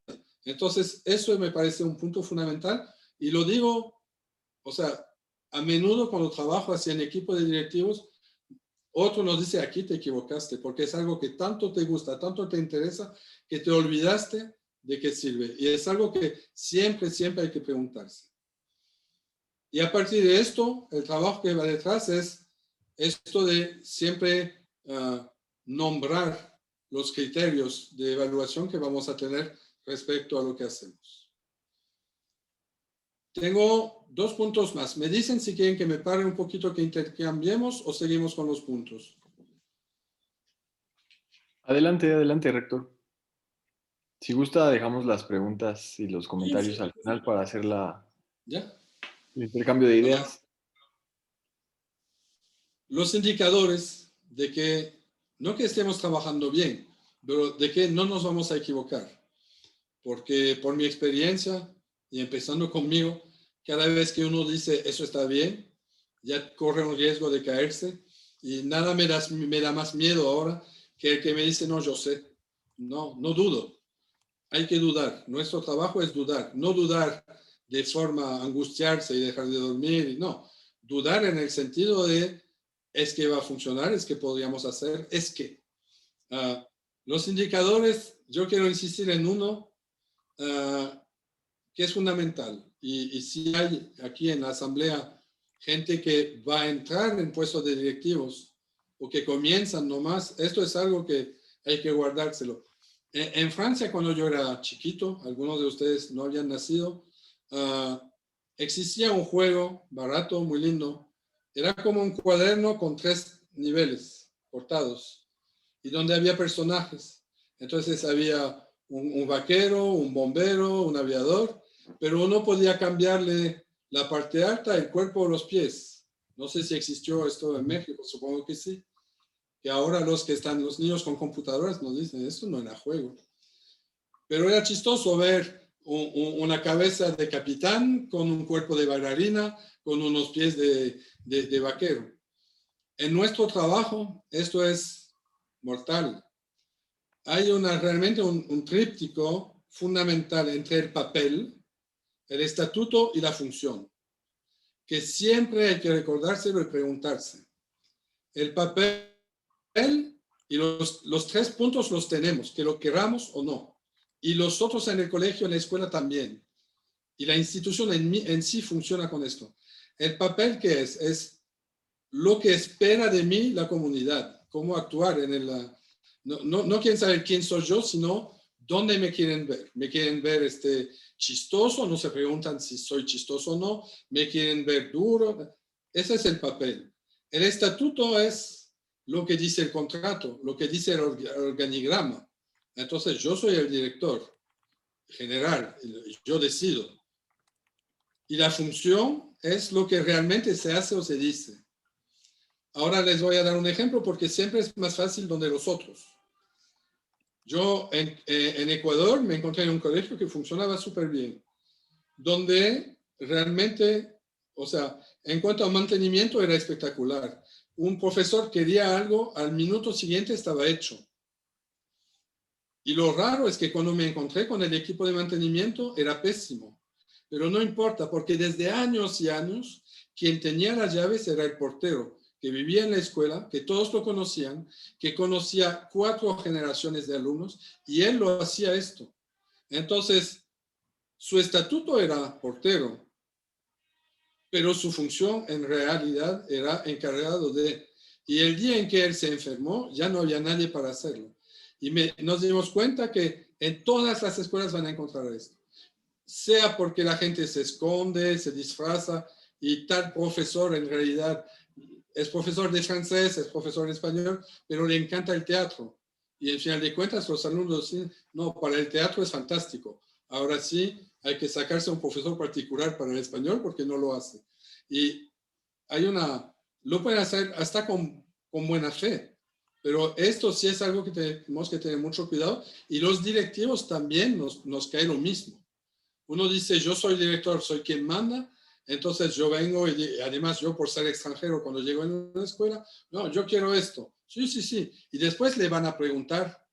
Entonces, eso me parece un punto fundamental y lo digo, o sea, a menudo cuando trabajo así en equipo de directivos, otro nos dice, aquí te equivocaste, porque es algo que tanto te gusta, tanto te interesa, que te olvidaste de qué sirve. Y es algo que siempre hay que preguntarse. Y a partir de esto, el trabajo que va detrás es esto de siempre nombrar los criterios de evaluación que vamos a tener respecto a lo que hacemos. Tengo 2 puntos más. Me dicen si quieren que me pare un poquito, que intercambiemos o seguimos con los puntos. Adelante, adelante, rector. Si gusta, dejamos las preguntas y los comentarios al final para hacer ¿Ya? el intercambio de ideas. Los indicadores de que, no que estemos trabajando bien, pero de que no nos vamos a equivocar. Porque por mi experiencia, y empezando conmigo, cada vez que uno dice eso está bien, ya corre un riesgo de caerse y nada me da más miedo ahora que el que me dice no, yo sé. No dudo. Hay que dudar. Nuestro trabajo es dudar. No dudar de forma angustiarse y dejar de dormir. No. Dudar en el sentido de es que va a funcionar, es que podríamos hacer, es que. Los indicadores, yo quiero insistir en uno que es fundamental. Y si hay aquí en la asamblea gente que va a entrar en puestos de directivos o que comienzan nomás, esto es algo que hay que guardárselo. En Francia, cuando yo era chiquito, algunos de ustedes no habían nacido, existía un juego barato, muy lindo. Era como un cuaderno con 3 niveles cortados y donde había personajes. Entonces había un vaquero, un bombero, un aviador, pero uno podía cambiarle la parte alta, el cuerpo o los pies. No sé si existió esto en México, supongo que sí. Que ahora los niños con computadoras nos dicen, esto no era juego. Pero era chistoso ver una cabeza de capitán con un cuerpo de bailarina, con unos pies de vaquero. En nuestro trabajo, esto es mortal. Hay realmente un tríptico fundamental entre el papel, el estatuto y la función, que siempre hay que recordárselo y preguntarse. El papel y los 3 puntos los tenemos, que lo queramos o no. Y los otros en el colegio, en la escuela también. Y la institución en sí funciona con esto. El papel, ¿qué es? Es lo que espera de mí la comunidad, cómo actuar en el... No quieren saber quién soy yo, sino dónde me quieren ver. Me quieren ver chistoso, no se preguntan si soy chistoso o no, me quieren ver duro. Ese es el papel. El estatuto es lo que dice el contrato, lo que dice el organigrama. Entonces yo soy el director general, yo decido. Y la función es lo que realmente se hace o se dice. Ahora les voy a dar un ejemplo porque siempre es más fácil donde los otros. Yo en Ecuador me encontré en un colegio que funcionaba súper bien, donde realmente, o sea, en cuanto a mantenimiento era espectacular. Un profesor quería algo, al minuto siguiente estaba hecho. Y lo raro es que cuando me encontré con el equipo de mantenimiento era pésimo. Pero no importa, porque desde años y años, quien tenía las llaves era el portero, que vivía en la escuela, que todos lo conocían, que conocía 4 generaciones de alumnos, y él lo hacía esto. Entonces, su estatuto era portero, pero su función en realidad era encargado de... Y el día en que él se enfermó, ya no había nadie para hacerlo. Y nos dimos cuenta que en todas las escuelas van a encontrar esto. Sea porque la gente se esconde, se disfraza, y tal profesor en realidad es profesor de francés, es profesor de español, pero le encanta el teatro. Y al final de cuentas los alumnos dicen, no, para el teatro es fantástico. Ahora sí, hay que sacarse un profesor particular para el español porque no lo hace. Y hay lo pueden hacer hasta con buena fe, pero esto sí es algo que tenemos que tener mucho cuidado, y los directivos también nos cae lo mismo. Uno dice, yo soy director, soy quien manda, entonces yo vengo y además yo por ser extranjero cuando llego en una escuela, no, yo quiero esto. Sí, sí, sí. Y después le van a preguntar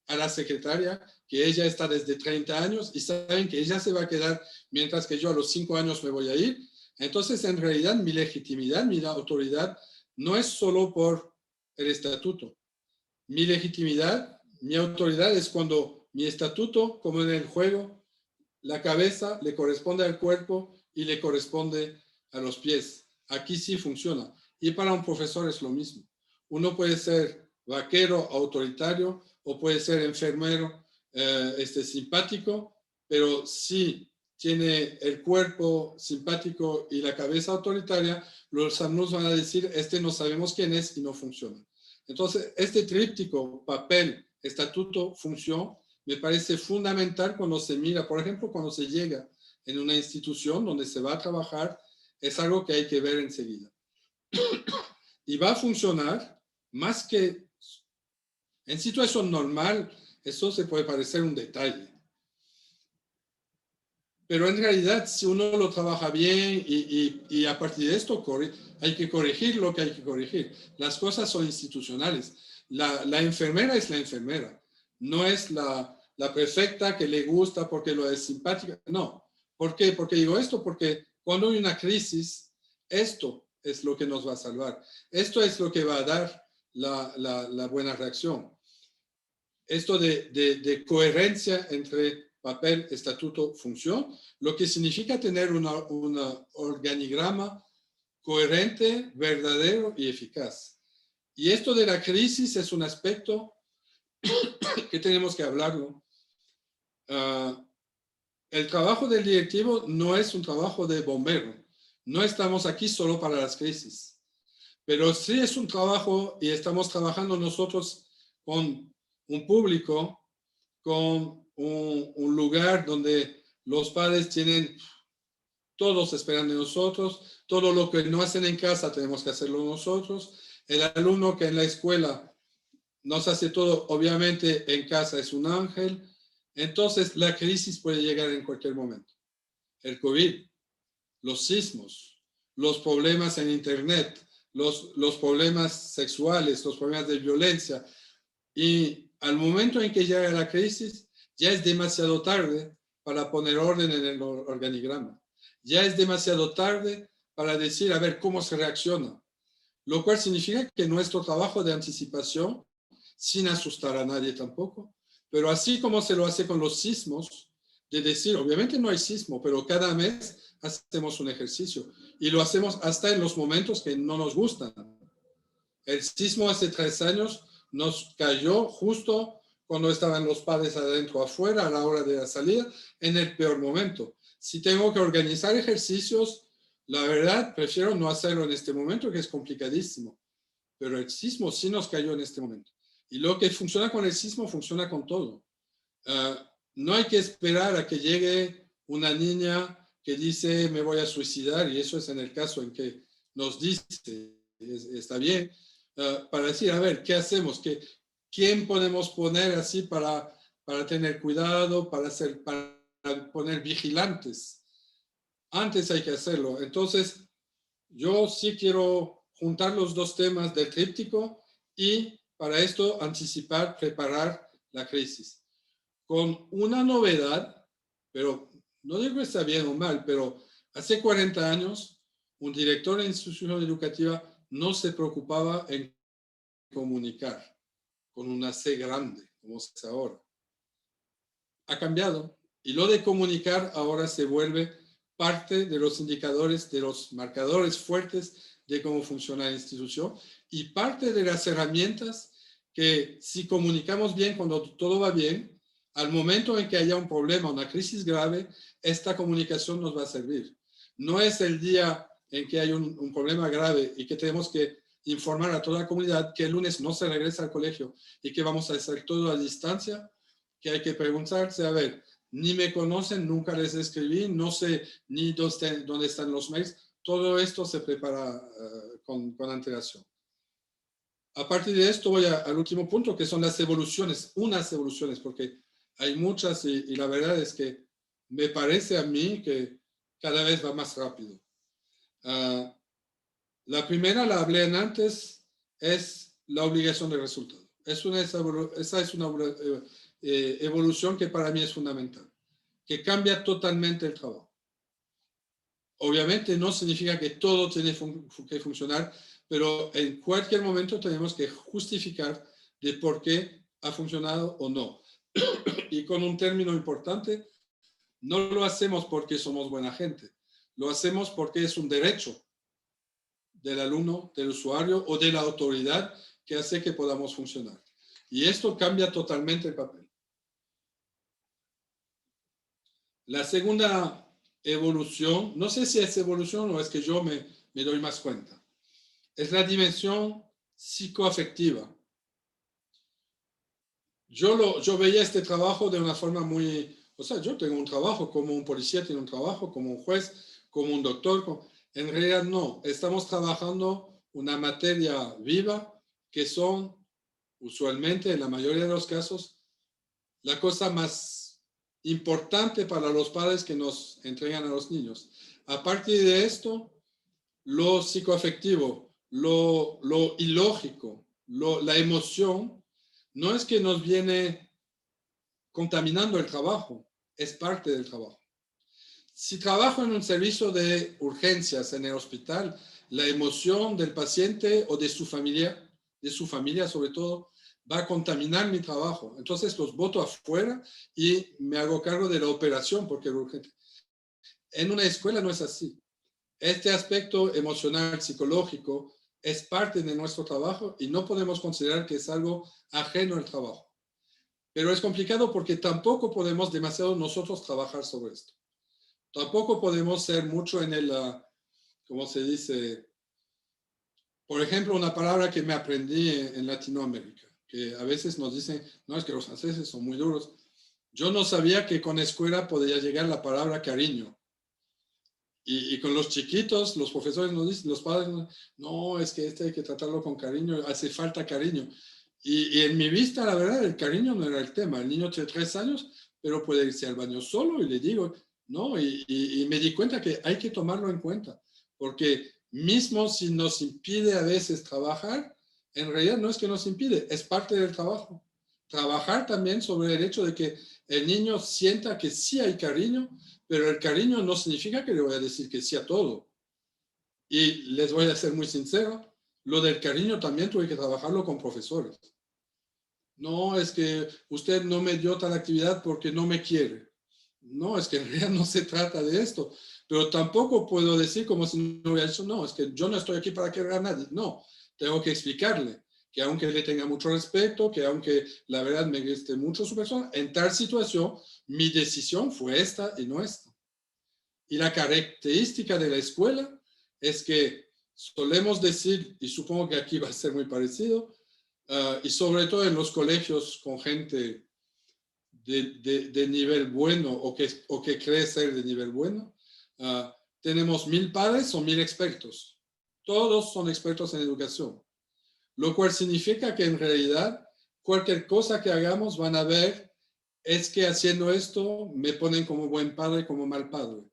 a la secretaria que ella está desde 30 años y saben que ella se va a quedar mientras que yo a los 5 años me voy a ir. Entonces, en realidad, mi legitimidad, mi autoridad, no es solo por el estatuto. Mi legitimidad, mi autoridad es cuando mi estatuto, como en el juego, la cabeza le corresponde al cuerpo y le corresponde a los pies. Aquí sí funciona. Y para un profesor es lo mismo. Uno puede ser vaquero, autoritario, o puede ser enfermero, simpático, pero si tiene el cuerpo simpático y la cabeza autoritaria, los alumnos van a decir, no sabemos quién es y no funciona. Entonces, este tríptico, papel, estatuto, función, me parece fundamental cuando se mira, por ejemplo, cuando se llega en una institución donde se va a trabajar, es algo que hay que ver enseguida. Y va a funcionar más que en situación normal, eso se puede parecer un detalle. Pero en realidad, si uno lo trabaja bien y a partir de esto hay que corregir lo que hay que corregir. Las cosas son institucionales. La enfermera es la enfermera, no es la perfecta que le gusta porque lo es simpática. No. ¿Por qué? Porque digo esto, porque cuando hay una crisis, esto es lo que nos va a salvar. Esto es lo que va a dar la buena reacción. Esto de coherencia entre papel, estatuto, función, lo que significa tener un organigrama coherente, verdadero y eficaz. Y esto de la crisis es un aspecto que tenemos que hablarlo. El trabajo del directivo no es un trabajo de bombero. No estamos aquí solo para las crisis. Pero sí es un trabajo, y estamos trabajando nosotros con un público, con un lugar donde los padres tienen todos esperando de nosotros, todo lo que no hacen en casa tenemos que hacerlo nosotros, el alumno que en la escuela nos hace todo, obviamente en casa es un ángel, entonces la crisis puede llegar en cualquier momento. El COVID, los sismos, los problemas en internet, los problemas sexuales, los problemas de violencia, y al momento en que llega la crisis, ya es demasiado tarde para poner orden en el organigrama. Ya es demasiado tarde para decir, a ver, cómo se reacciona. Lo cual significa que nuestro trabajo de anticipación, sin asustar a nadie tampoco, pero así como se lo hace con los sismos, de decir, obviamente no hay sismo, pero cada mes hacemos un ejercicio y lo hacemos hasta en los momentos que no nos gustan. El sismo hace 3 años nos cayó justo cuando estaban los padres adentro afuera, a la hora de la salida, en el peor momento. Si tengo que organizar ejercicios, la verdad, prefiero no hacerlo en este momento, que es complicadísimo. Pero el sismo sí nos cayó en este momento. Y lo que funciona con el sismo, funciona con todo. No hay que esperar a que llegue una niña que dice, me voy a suicidar, y eso es en el caso en que nos dice, está bien, para decir, a ver, ¿qué hacemos? ¿Quién podemos poner así para tener cuidado, para poner vigilantes? Antes hay que hacerlo. Entonces, yo sí quiero juntar los dos temas del tríptico y para esto anticipar, preparar la crisis. Con una novedad, pero no digo que está bien o mal, pero hace 40 años un director de institución educativa no se preocupaba en comunicar con una C grande, como es ahora. Ha cambiado y lo de comunicar ahora se vuelve parte de los indicadores, de los marcadores fuertes de cómo funciona la institución y parte de las herramientas que si comunicamos bien cuando todo va bien, al momento en que haya un problema, una crisis grave, esta comunicación nos va a servir. No es el día en que hay un problema grave y que tenemos que informar a toda la comunidad que el lunes no se regresa al colegio y que vamos a hacer todo a distancia, que hay que preguntarse, a ver, ni me conocen, nunca les escribí, no sé ni dónde están los mails, todo esto se prepara con antelación. A partir de esto voy al último punto, que son las evoluciones, unas evoluciones, porque hay muchas y la verdad es que me parece a mí que cada vez va más rápido. La primera, la hablé antes, es la obligación de resultado. Esa es una evolución que para mí es fundamental, que cambia totalmente el trabajo. Obviamente no significa que todo tiene que funcionar, pero en cualquier momento tenemos que justificar de por qué ha funcionado o no. Y con un término importante, no lo hacemos porque somos buena gente, lo hacemos porque es un derecho del alumno, del usuario o de la autoridad que hace que podamos funcionar. Y esto cambia totalmente el papel. La segunda evolución, no sé si es evolución o es que yo me doy más cuenta, es la dimensión psicoafectiva. Yo veía este trabajo de una forma muy, o sea, yo tengo un trabajo como un policía tiene un trabajo, como un juez, como un doctor. En realidad no, estamos trabajando una materia viva que son usualmente, en la mayoría de los casos, la cosa más importante para los padres que nos entregan a los niños. A partir de esto, lo psicoafectivo, lo ilógico, la emoción, no es que nos viene contaminando el trabajo, es parte del trabajo. Si trabajo en un servicio de urgencias en el hospital, la emoción del paciente o de su familia sobre todo, va a contaminar mi trabajo. Entonces los boto afuera y me hago cargo de la operación porque es urgente. En una escuela no es así. Este aspecto emocional, psicológico, es parte de nuestro trabajo y no podemos considerar que es algo ajeno al trabajo. Pero es complicado porque tampoco podemos demasiado nosotros trabajar sobre esto. Tampoco podemos ser mucho en el, ¿cómo se dice? Por ejemplo, una palabra que me aprendí en Latinoamérica, que a veces nos dicen, no, es que los franceses son muy duros. Yo no sabía que con escuela podía llegar la palabra cariño. Y con los chiquitos, los profesores nos dicen, los padres, no, es que hay que tratarlo con cariño, hace falta cariño. Y en mi vista, la verdad, el cariño no era el tema. El niño tiene 3 años, pero puede irse al baño solo y le digo, no, y me di cuenta que hay que tomarlo en cuenta, porque mismo si nos impide a veces trabajar, en realidad no es que nos impide, es parte del trabajo. Trabajar también sobre el hecho de que el niño sienta que sí hay cariño, pero el cariño no significa que le voy a decir que sí a todo. Y les voy a ser muy sincero, lo del cariño también tuve que trabajarlo con profesores. No, es que usted no me dio tal actividad porque no me quiere. No, es que en realidad no se trata de esto. Pero tampoco puedo decir como si no hubiera dicho, no, es que yo no estoy aquí para querer a nadie. No, tengo que explicarle que aunque le tenga mucho respeto, que aunque la verdad me guste mucho su persona, en tal situación mi decisión fue esta y no esta. Y la característica de la escuela es que solemos decir, y supongo que aquí va a ser muy parecido, y sobre todo en los colegios con gente de nivel bueno o que cree ser de nivel bueno, tenemos 1000 padres o 1000 expertos. todos son expertos en educación, lo cual significa que en realidad cualquier cosa que hagamos van a ver, es que haciendo esto me ponen como buen padre, como mal padre.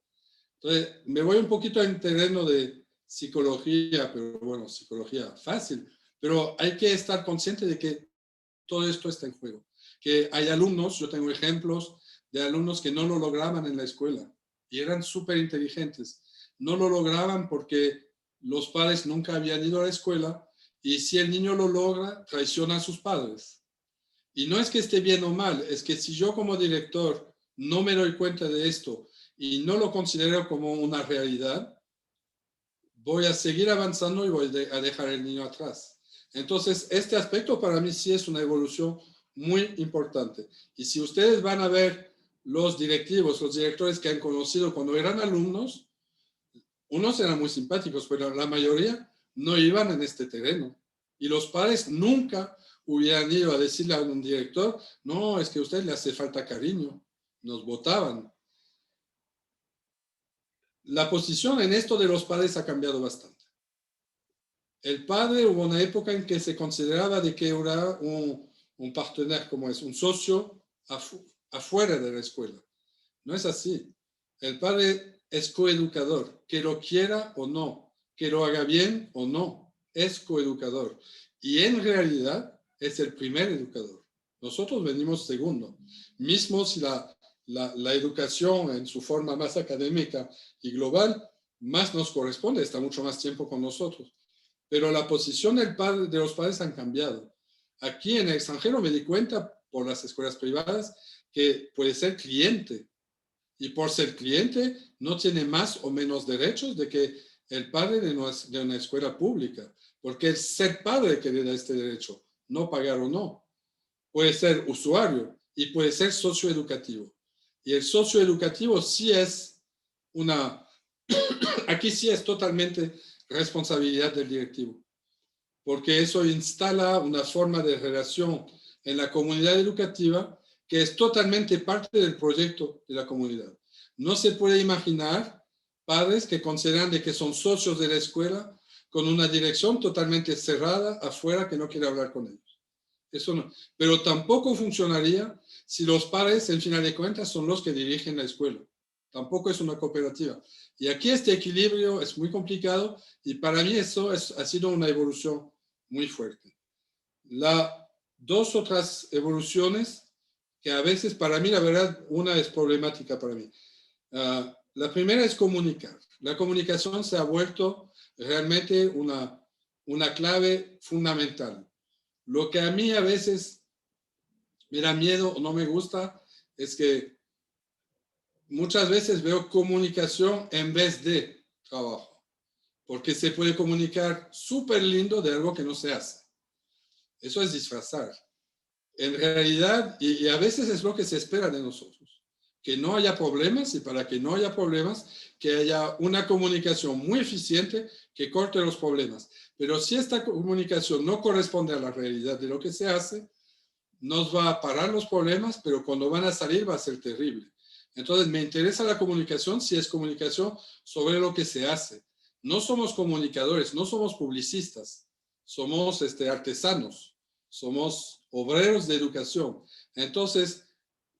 Entonces, me voy un poquito en terreno de psicología, pero bueno, psicología fácil, pero hay que estar consciente de que todo esto está en juego. Que hay alumnos, yo tengo ejemplos de alumnos que no lo lograban en la escuela y eran súper inteligentes. No lo lograban porque los padres nunca habían ido a la escuela y si el niño lo logra, traiciona a sus padres. Y no es que esté bien o mal, es que si yo como director no me doy cuenta de esto y no lo considero como una realidad, voy a seguir avanzando y voy a dejar el niño atrás. Entonces, este aspecto para mí sí es una evolución muy importante. Y si ustedes van a ver los directivos, los directores que han conocido cuando eran alumnos, unos eran muy simpáticos, pero la mayoría no iban en este terreno. Y los padres nunca hubieran ido a decirle a un director, no, es que a usted le hace falta cariño. Nos votaban. La posición en esto de los padres ha cambiado bastante. El padre, hubo una época en que se consideraba de que era un partenaire, como es, un socio afuera de la escuela. No es así. El padre es coeducador, que lo quiera o no, que lo haga bien o no, es coeducador. Y en realidad es el primer educador. Nosotros venimos segundo. Mismo si la educación en su forma más académica y global más nos corresponde, está mucho más tiempo con nosotros. Pero la posición de los padres han cambiado. Aquí en el extranjero me di cuenta por las escuelas privadas que puede ser cliente. Y por ser cliente no tiene más o menos derechos de que el padre de una escuela pública. Porque es ser padre que le da este derecho, no pagar o no. Puede ser usuario y puede ser socioeducativo. Y el socioeducativo sí es aquí sí es totalmente responsabilidad del directivo, porque eso instala una forma de relación en la comunidad educativa que es totalmente parte del proyecto de la comunidad. No se puede imaginar padres que consideran de que son socios de la escuela con una dirección totalmente cerrada afuera que no quiere hablar con ellos. Eso no. Pero tampoco funcionaría si los padres, en final de cuentas, son los que dirigen la escuela. Tampoco es una cooperativa. Y aquí este equilibrio es muy complicado y para mí eso ha sido una evolución muy fuerte. Dos otras evoluciones que a veces para mí, la verdad, una es problemática para mí. La primera es comunicar. La comunicación se ha vuelto realmente una clave fundamental. Lo que a mí a veces me da miedo o no me gusta es que muchas veces veo comunicación en vez de trabajo, porque se puede comunicar súper lindo de algo que no se hace. Eso es disfrazar. En realidad, y a veces es lo que se espera de nosotros, que no haya problemas y para que no haya problemas, que haya una comunicación muy eficiente que corte los problemas. Pero si esta comunicación no corresponde a la realidad de lo que se hace, nos va a parar los problemas, pero cuando van a salir va a ser terrible. Entonces, me interesa la comunicación si es comunicación sobre lo que se hace. No somos comunicadores, no somos publicistas, somos artesanos, somos obreros de educación. Entonces,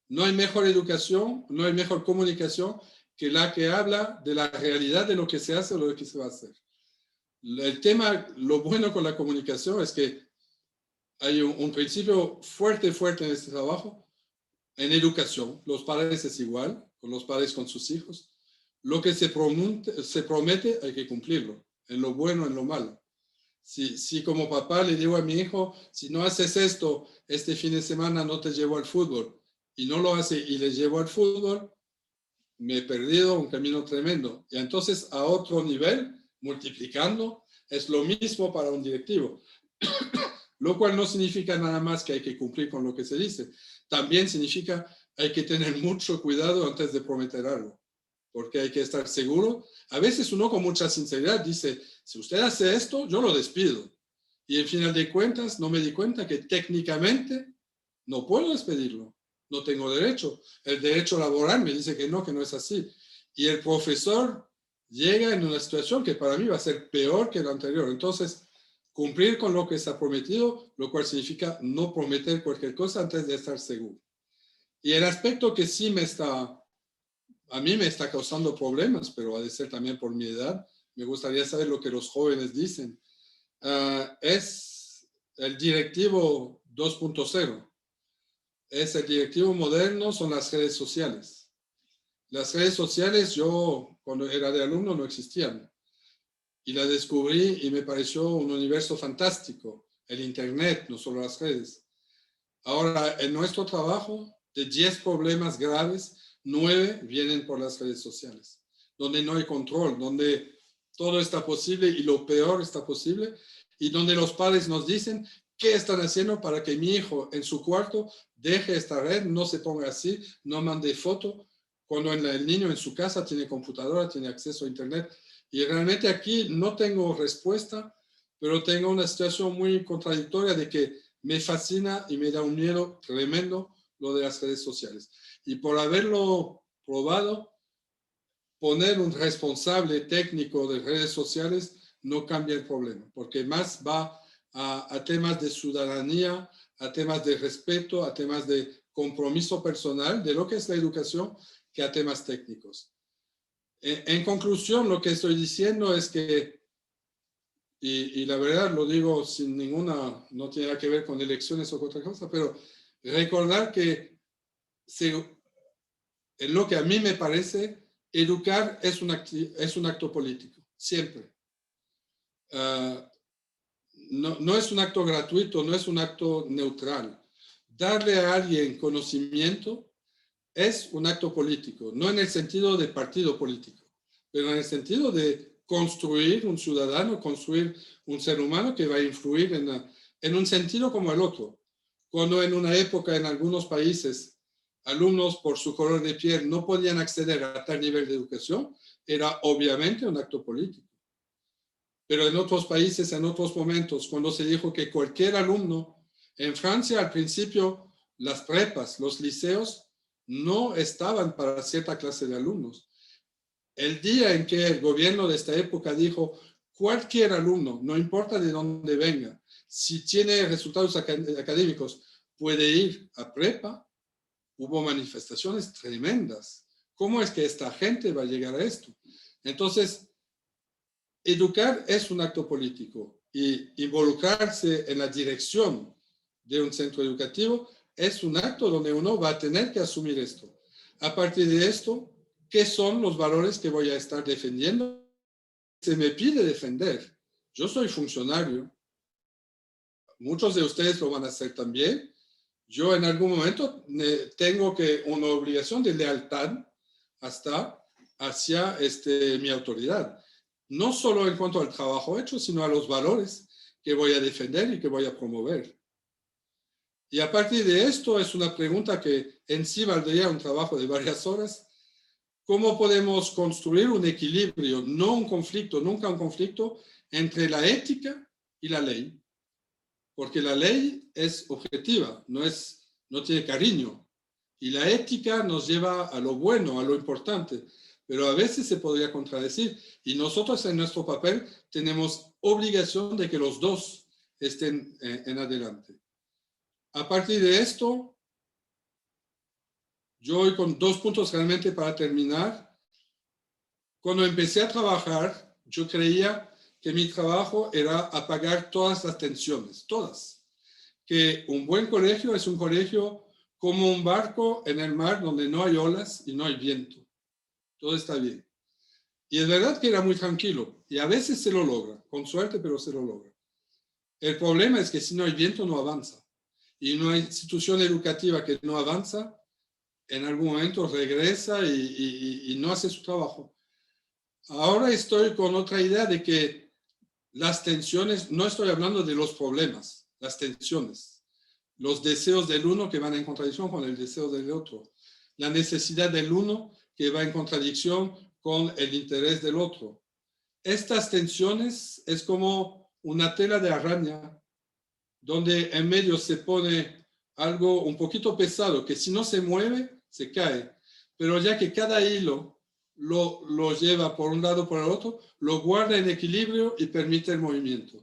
no hay mejor educación, no hay mejor comunicación que la que habla de la realidad de lo que se hace o lo que se va a hacer. El tema, lo bueno con la comunicación es que hay un principio fuerte en este trabajo. En educación, los padres es igual, con los padres con sus hijos. Lo que se promete hay que cumplirlo, en lo bueno, en lo malo. Si como papá le digo a mi hijo, si no haces esto, este fin de semana no te llevo al fútbol, y no lo hace y le llevo al fútbol, me he perdido un camino tremendo. Y entonces a otro nivel, multiplicando, es lo mismo para un directivo. Lo cual no significa nada más que hay que cumplir con lo que se dice. También significa hay que tener mucho cuidado antes de prometer algo, porque hay que estar seguro. A veces uno con mucha sinceridad dice, si usted hace esto, yo lo despido. Y en final de cuentas no me di cuenta que técnicamente no puedo despedirlo. No tengo derecho. El derecho laboral me dice que no es así. Y el profesor llega en una situación que para mí va a ser peor que la anterior. Entonces, cumplir con lo que está prometido, lo cual significa no prometer cualquier cosa antes de estar seguro. Y el aspecto que sí a mí me está causando problemas, pero ha de ser también por mi edad, me gustaría saber lo que los jóvenes dicen, es el directivo 2.0. Es el directivo moderno, son las redes sociales. Las redes sociales, yo cuando era de alumno no existían. Y la descubrí y me pareció un universo fantástico. El Internet, no solo las redes. Ahora, en nuestro trabajo, de 10 problemas graves, 9 vienen por las redes sociales, donde no hay control, donde todo está posible y lo peor está posible, y donde los padres nos dicen qué están haciendo para que mi hijo en su cuarto deje esta red, no se ponga así, no mande foto, cuando el niño en su casa tiene computadora, tiene acceso a Internet. Y realmente aquí no tengo respuesta, pero tengo una situación muy contradictoria de que me fascina y me da un miedo tremendo lo de las redes sociales. Y por haberlo probado, poner un responsable técnico de redes sociales no cambia el problema, porque más va a temas de ciudadanía, a temas de respeto, a temas de compromiso personal de lo que es la educación, que a temas técnicos. En conclusión, lo que estoy diciendo es que, y la verdad lo digo sin ninguna, no tiene nada que ver con elecciones o con otra cosa, pero recordar que en lo que a mí me parece, educar es un acto político, siempre. No es un acto gratuito, no es un acto neutral. Darle a alguien conocimiento es un acto político, no en el sentido de partido político, pero en el sentido de construir un ciudadano, construir un ser humano que va a influir en un sentido como el otro. Cuando en una época en algunos países alumnos por su color de piel no podían acceder a tal nivel de educación, era obviamente un acto político. Pero en otros países, en otros momentos, cuando se dijo que cualquier alumno, en Francia al principio las prepas, los liceos, no estaban para cierta clase de alumnos. El día en que el gobierno de esta época dijo, cualquier alumno, no importa de dónde venga, si tiene resultados académicos, puede ir a prepa, hubo manifestaciones tremendas. ¿Cómo es que esta gente va a llegar a esto? Entonces, educar es un acto político y involucrarse en la dirección de un centro educativo es un acto donde uno va a tener que asumir esto. A partir de esto, ¿qué son los valores que voy a estar defendiendo? Se me pide defender. Yo soy funcionario. Muchos de ustedes lo van a hacer también. Yo en algún momento tengo una obligación de lealtad hacia mi autoridad. No solo en cuanto al trabajo hecho, sino a los valores que voy a defender y que voy a promover. Y a partir de esto es una pregunta que en sí valdría un trabajo de varias horas. ¿Cómo podemos construir un equilibrio, no un conflicto, nunca un conflicto, entre la ética y la ley? Porque la ley es objetiva, no tiene cariño. Y la ética nos lleva a lo bueno, a lo importante. Pero a veces se podría contradecir. Y nosotros en nuestro papel tenemos obligación de que los dos estén en adelante. A partir de esto, yo voy con 2 puntos realmente para terminar. Cuando empecé a trabajar, yo creía que mi trabajo era apagar todas las tensiones, todas. Que un buen colegio es un colegio como un barco en el mar donde no hay olas y no hay viento. Todo está bien. Y es verdad que era muy tranquilo y a veces se lo logra, con suerte, pero se lo logra. El problema es que si no hay viento no avanza. Y una institución educativa que no avanza, en algún momento regresa y no hace su trabajo. Ahora estoy con otra idea de que las tensiones, no estoy hablando de los problemas, las tensiones, los deseos del uno que van en contradicción con el deseo del otro, la necesidad del uno que va en contradicción con el interés del otro. Estas tensiones es como una tela de araña donde en medio se pone algo un poquito pesado que si no se mueve, se cae. Pero ya que cada hilo lo lleva por un lado por el otro, lo guarda en equilibrio y permite el movimiento.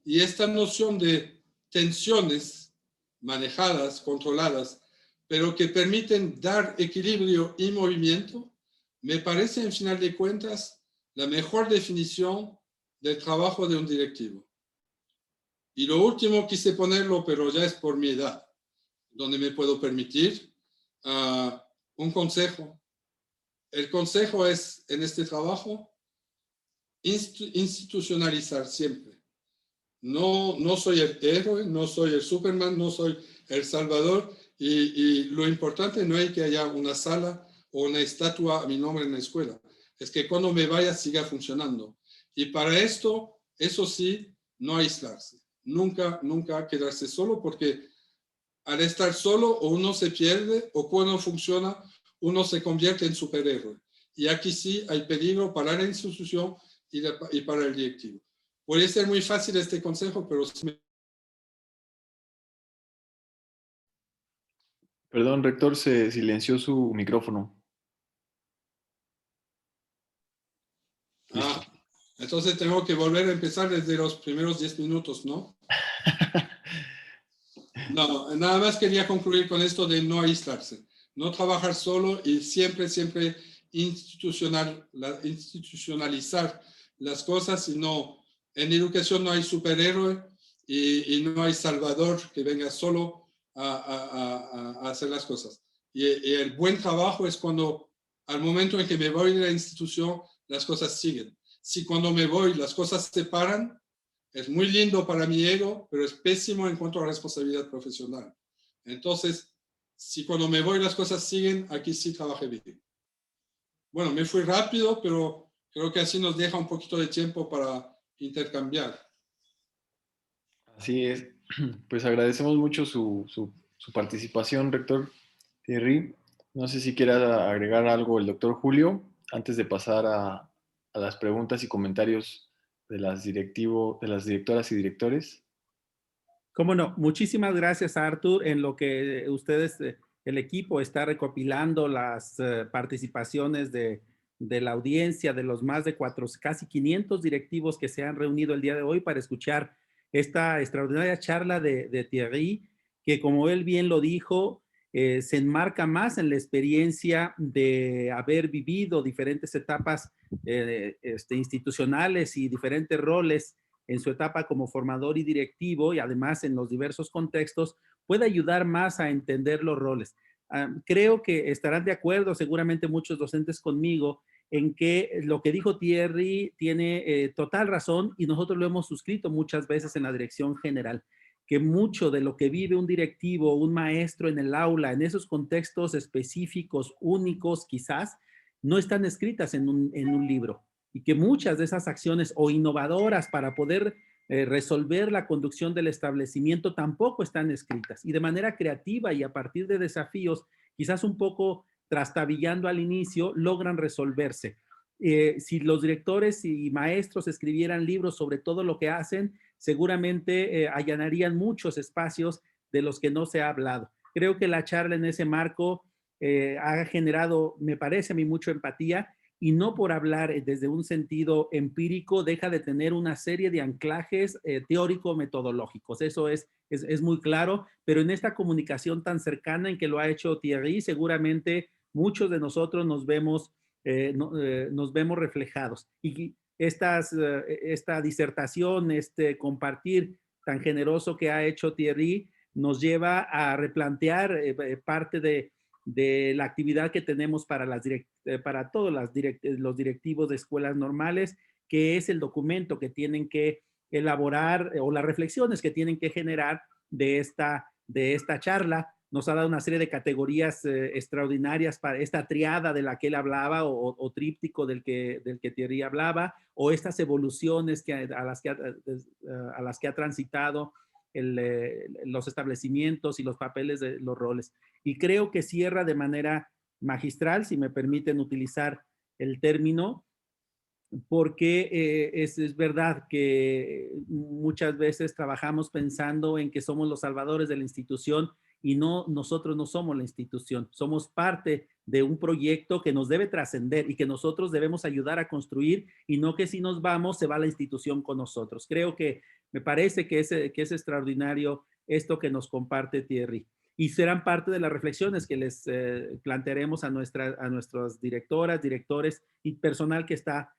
Y esta noción de tensiones manejadas, controladas, pero que permiten dar equilibrio y movimiento, me parece, en final de cuentas, la mejor definición del trabajo de un directivo. Y lo último quise ponerlo, pero ya es por mi edad, donde me puedo permitir un consejo. El consejo es, en este trabajo, institucionalizar siempre. No soy el héroe, no soy el Superman, no soy el Salvador, y lo importante no es que haya una sala o una estatua a mi nombre en la escuela, es que cuando me vaya siga funcionando. Y para esto, eso sí, no aislarse, nunca quedarse solo, porque al estar solo o uno se pierde o cuando funciona, uno se convierte en superhéroe. Y aquí sí hay peligro para la institución y para el directivo. Puede ser muy fácil este consejo, pero Perdón, rector, se silenció su micrófono. Listo. entonces tengo que volver a empezar desde los primeros 10 minutos, ¿no? No, nada más quería concluir con esto de no aislarse, no trabajar solo y siempre institucionalizar las cosas, sino en educación no hay superhéroe y no hay salvador que venga solo a hacer las cosas. Y el buen trabajo es cuando al momento en que me voy de la institución, las cosas siguen. Si cuando me voy las cosas se paran, es muy lindo para mi ego, pero es pésimo en cuanto a responsabilidad profesional. Entonces, si cuando me voy las cosas siguen, aquí sí trabajé bien. Bueno, me fui rápido, pero creo que así nos deja un poquito de tiempo para intercambiar. Así es. Pues agradecemos mucho su participación, rector Thierry. No sé si quiera agregar algo el doctor Julio antes de pasar a las preguntas y comentarios de las directoras y directores. Cómo no, muchísimas gracias, Arthur, en lo que ustedes, el equipo, está recopilando las participaciones de la audiencia, de los más de casi 500 directivos que se han reunido el día de hoy para escuchar esta extraordinaria charla de Thierry, que como él bien lo dijo, se enmarca más en la experiencia de haber vivido diferentes etapas institucionales y diferentes roles en su etapa como formador y directivo, y además en los diversos contextos, puede ayudar más a entender los roles. Creo que estarán de acuerdo seguramente muchos docentes conmigo en que lo que dijo Thierry tiene total razón, y nosotros lo hemos suscrito muchas veces en la dirección general, que mucho de lo que vive un directivo, un maestro en el aula, en esos contextos específicos, únicos quizás, no están escritas en un libro, y que muchas de esas acciones o innovadoras para poder resolver la conducción del establecimiento tampoco están escritas, y de manera creativa y a partir de desafíos, quizás un poco trastabillando al inicio, logran resolverse. Si los directores y maestros escribieran libros sobre todo lo que hacen, seguramente allanarían muchos espacios de los que no se ha hablado. Creo que la charla en ese marco ha generado, me parece a mí, mucha empatía, y no por hablar desde un sentido empírico deja de tener una serie de anclajes teórico-metodológicos. Eso es muy claro, pero en esta comunicación tan cercana en que lo ha hecho Thierry, seguramente muchos de nosotros nos vemos reflejados. Y esta disertación, este compartir tan generoso que ha hecho Thierry, nos lleva a replantear parte de la actividad que tenemos para todos los directivos de escuelas normales, que es el documento que tienen que elaborar o las reflexiones que tienen que generar de esta charla. Nos ha dado una serie de categorías extraordinarias para esta triada de la que él hablaba, o tríptico del que Thierry hablaba, o estas evoluciones a las que ha transitado los establecimientos y los papeles de los roles. Y creo que cierra de manera magistral, si me permiten utilizar el término, porque es verdad que muchas veces trabajamos pensando en que somos los salvadores de la institución, y nosotros no somos la institución, somos parte de un proyecto que nos debe trascender y que nosotros debemos ayudar a construir, y no que si nos vamos se va la institución con nosotros. Creo que me parece que es extraordinario esto que nos comparte Thierry. Y serán parte de las reflexiones que les plantearemos a nuestras directoras, directores y personal que está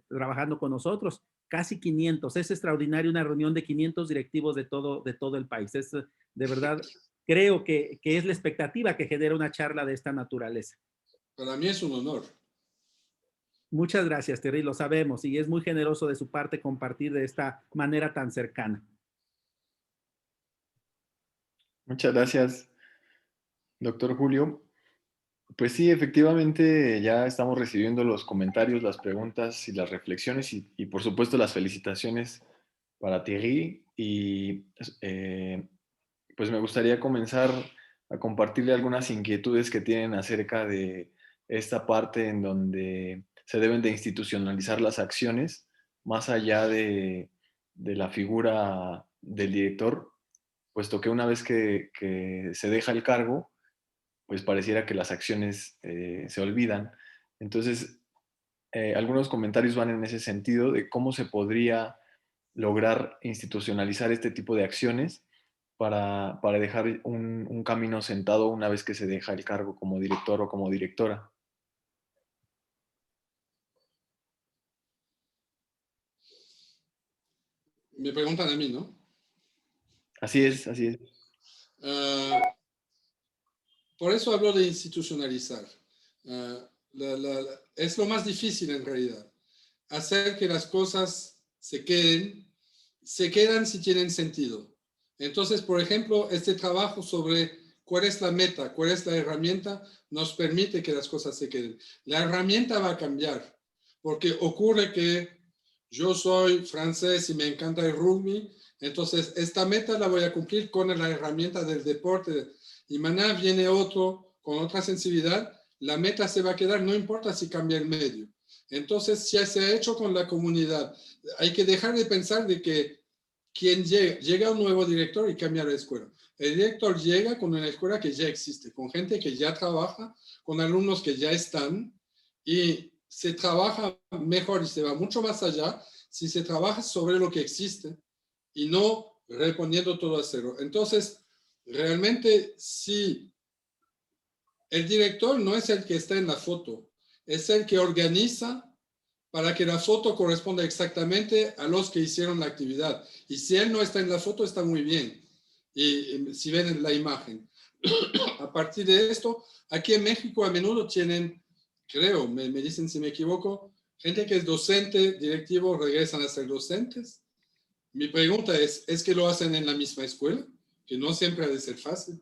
trabajando con nosotros. Casi 500. Es extraordinario una reunión de 500 directivos de todo el país. Es de verdad, creo que es la expectativa que genera una charla de esta naturaleza. Para mí es un honor. Muchas gracias, Thierry, lo sabemos, y es muy generoso de su parte compartir de esta manera tan cercana. Muchas gracias, doctor Julio. Pues sí, efectivamente ya estamos recibiendo los comentarios, las preguntas y las reflexiones y por supuesto las felicitaciones para Thierry. Y pues me gustaría comenzar a compartirle algunas inquietudes que tienen acerca de esta parte en donde se deben de institucionalizar las acciones más allá de la figura del director, puesto que una vez que se deja el cargo, pues pareciera que las acciones se olvidan. Entonces, algunos comentarios van en ese sentido de cómo se podría lograr institucionalizar este tipo de acciones para dejar un camino sentado una vez que se deja el cargo como director o como directora. Me preguntan a mí, ¿no? Así es, así es. Por eso hablo de institucionalizar. Es lo más difícil en realidad. Hacer que las cosas se quedan si tienen sentido. Entonces, por ejemplo, este trabajo sobre cuál es la meta, cuál es la herramienta, nos permite que las cosas se queden. La herramienta va a cambiar, porque ocurre que yo soy francés y me encanta el rugby, entonces esta meta la voy a cumplir con la herramienta del deporte, y mañana viene otro con otra sensibilidad, la meta se va a quedar, no importa si cambia el medio. Entonces, si se ha hecho con la comunidad, hay que dejar de pensar de que quien llega un nuevo director y cambia la escuela. El director llega con una escuela que ya existe, con gente que ya trabaja, con alumnos que ya están, y se trabaja mejor y se va mucho más allá si se trabaja sobre lo que existe y no reponiendo todo a cero. Entonces, realmente, si el director no es el que está en la foto, es el que organiza para que la foto corresponda exactamente a los que hicieron la actividad. Y si él no está en la foto, está muy bien. Y si ven la imagen. A partir de esto, aquí en México a menudo tienen, creo, me dicen si me equivoco, gente que es docente, directivo, regresan a ser docentes. Mi pregunta ¿es que lo hacen en la misma escuela? Que no siempre ha de ser fácil.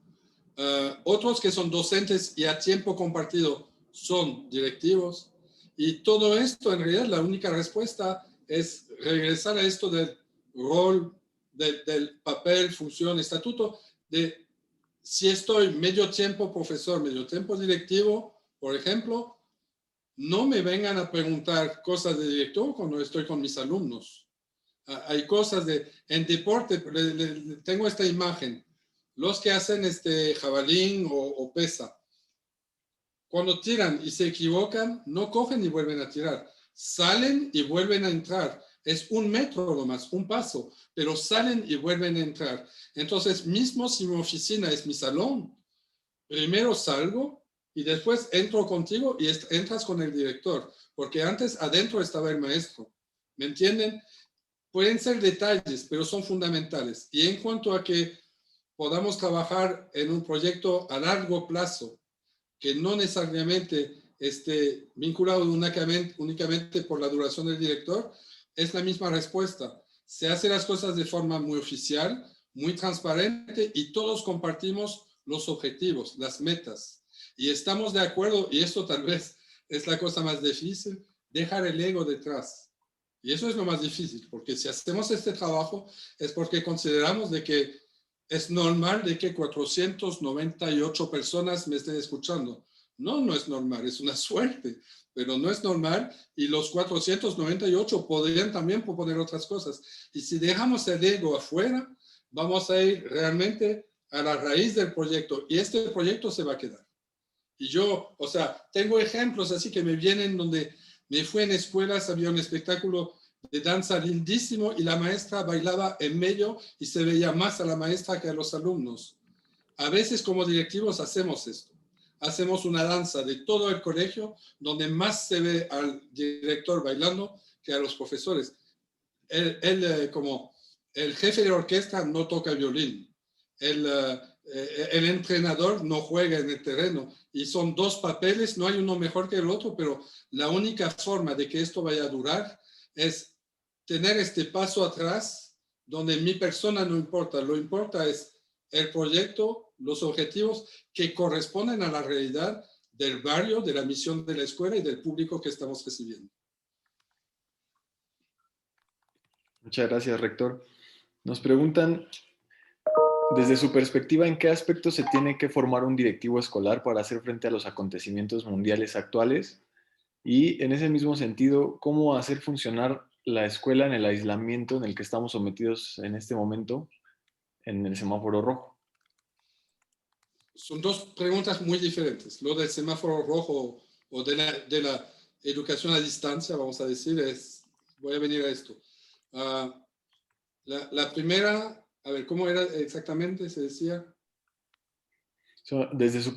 Otros que son docentes y a tiempo compartido son directivos. Y todo esto, en realidad, la única respuesta es regresar a esto del rol, del papel, función, estatuto, de si estoy medio tiempo profesor, medio tiempo directivo, por ejemplo, no me vengan a preguntar cosas de director cuando estoy con mis alumnos. Hay cosas en deporte, tengo esta imagen, los que hacen jabalín o pesa, cuando tiran y se equivocan, no cogen y vuelven a tirar. Salen y vuelven a entrar. Es 1 metro nomás, un paso, pero salen y vuelven a entrar. Entonces, mismo si mi oficina es mi salón, primero salgo y después entro contigo y entras con el director, porque antes adentro estaba el maestro. ¿Me entienden? Pueden ser detalles, pero son fundamentales. Y en cuanto a que podamos trabajar en un proyecto a largo plazo, que no necesariamente esté vinculado únicamente por la duración del director, es la misma respuesta. Se hacen las cosas de forma muy oficial, muy transparente, y todos compartimos los objetivos, las metas. Y estamos de acuerdo, y esto tal vez es la cosa más difícil, dejar el ego detrás. Y eso es lo más difícil, porque si hacemos este trabajo es porque consideramos de que es normal de que 498 personas me estén escuchando. No, no es normal, es una suerte, pero no es normal, y los 498 podrían también proponer otras cosas. Y si dejamos el ego afuera, vamos a ir realmente a la raíz del proyecto, y este proyecto se va a quedar. Y yo, o sea, tengo ejemplos así que me vienen donde me fui en escuelas, había un espectáculo de danza lindísimo y la maestra bailaba en medio y se veía más a la maestra que a los alumnos. A veces como directivos hacemos esto. Hacemos una danza de todo el colegio donde más se ve al director bailando que a los profesores. Como el jefe de orquesta no toca violín. El entrenador no juega en el terreno. Y son dos papeles, no hay uno mejor que el otro, pero la única forma de que esto vaya a durar es tener este paso atrás donde mi persona no importa. Lo importa es el proyecto, los objetivos que corresponden a la realidad del barrio, de la misión de la escuela y del público que estamos recibiendo. Muchas gracias, rector. Nos preguntan, desde su perspectiva, ¿en qué aspectos se tiene que formar un directivo escolar para hacer frente a los acontecimientos mundiales actuales? Y en ese mismo sentido, ¿cómo hacer funcionar la escuela en el aislamiento en el que estamos sometidos en este momento en el semáforo rojo? Son dos preguntas muy diferentes. Lo del semáforo rojo o de la educación a distancia, vamos a decir, voy a venir a esto. La primera, a ver, ¿cómo era exactamente? Se decía. Desde su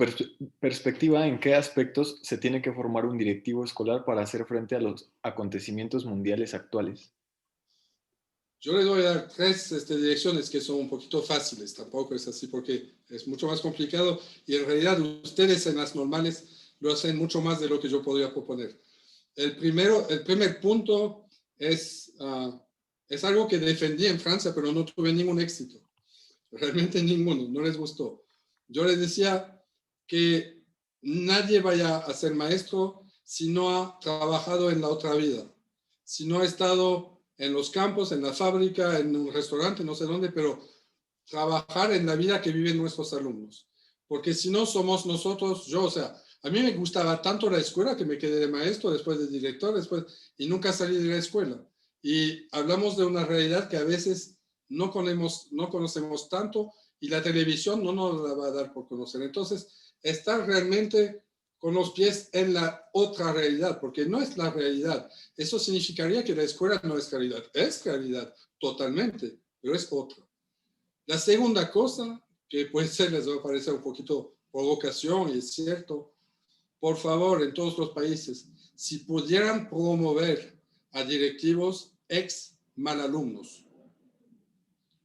perspectiva, ¿en qué aspectos se tiene que formar un directivo escolar para hacer frente a los acontecimientos mundiales actuales? Yo le doy a dar tres direcciones que son un poquito fáciles, tampoco es así porque es mucho más complicado y en realidad ustedes en las normales lo hacen mucho más de lo que yo podría proponer. El primer punto es algo que defendí en Francia, pero no tuve ningún éxito. Realmente ninguno, no les gustó. Yo les decía que nadie vaya a ser maestro si no ha trabajado en la otra vida, si no ha estado en los campos, en la fábrica, en un restaurante, no sé dónde, pero trabajar en la vida que viven nuestros alumnos. Porque si no somos nosotros, o sea, a mí me gustaba tanto la escuela que me quedé de maestro, después de director, y nunca salí de la escuela. Y hablamos de una realidad que a veces no conocemos tanto y la televisión no nos la va a dar por conocer. Entonces, estar realmente con los pies en la otra realidad, porque no es la realidad. Eso significaría que la escuela no es realidad. Es realidad, totalmente, pero es otra. La segunda cosa, que puede ser, les va a parecer un poquito provocación, y es cierto, por favor, en todos los países, si pudieran promover a directivos ex malalumnos,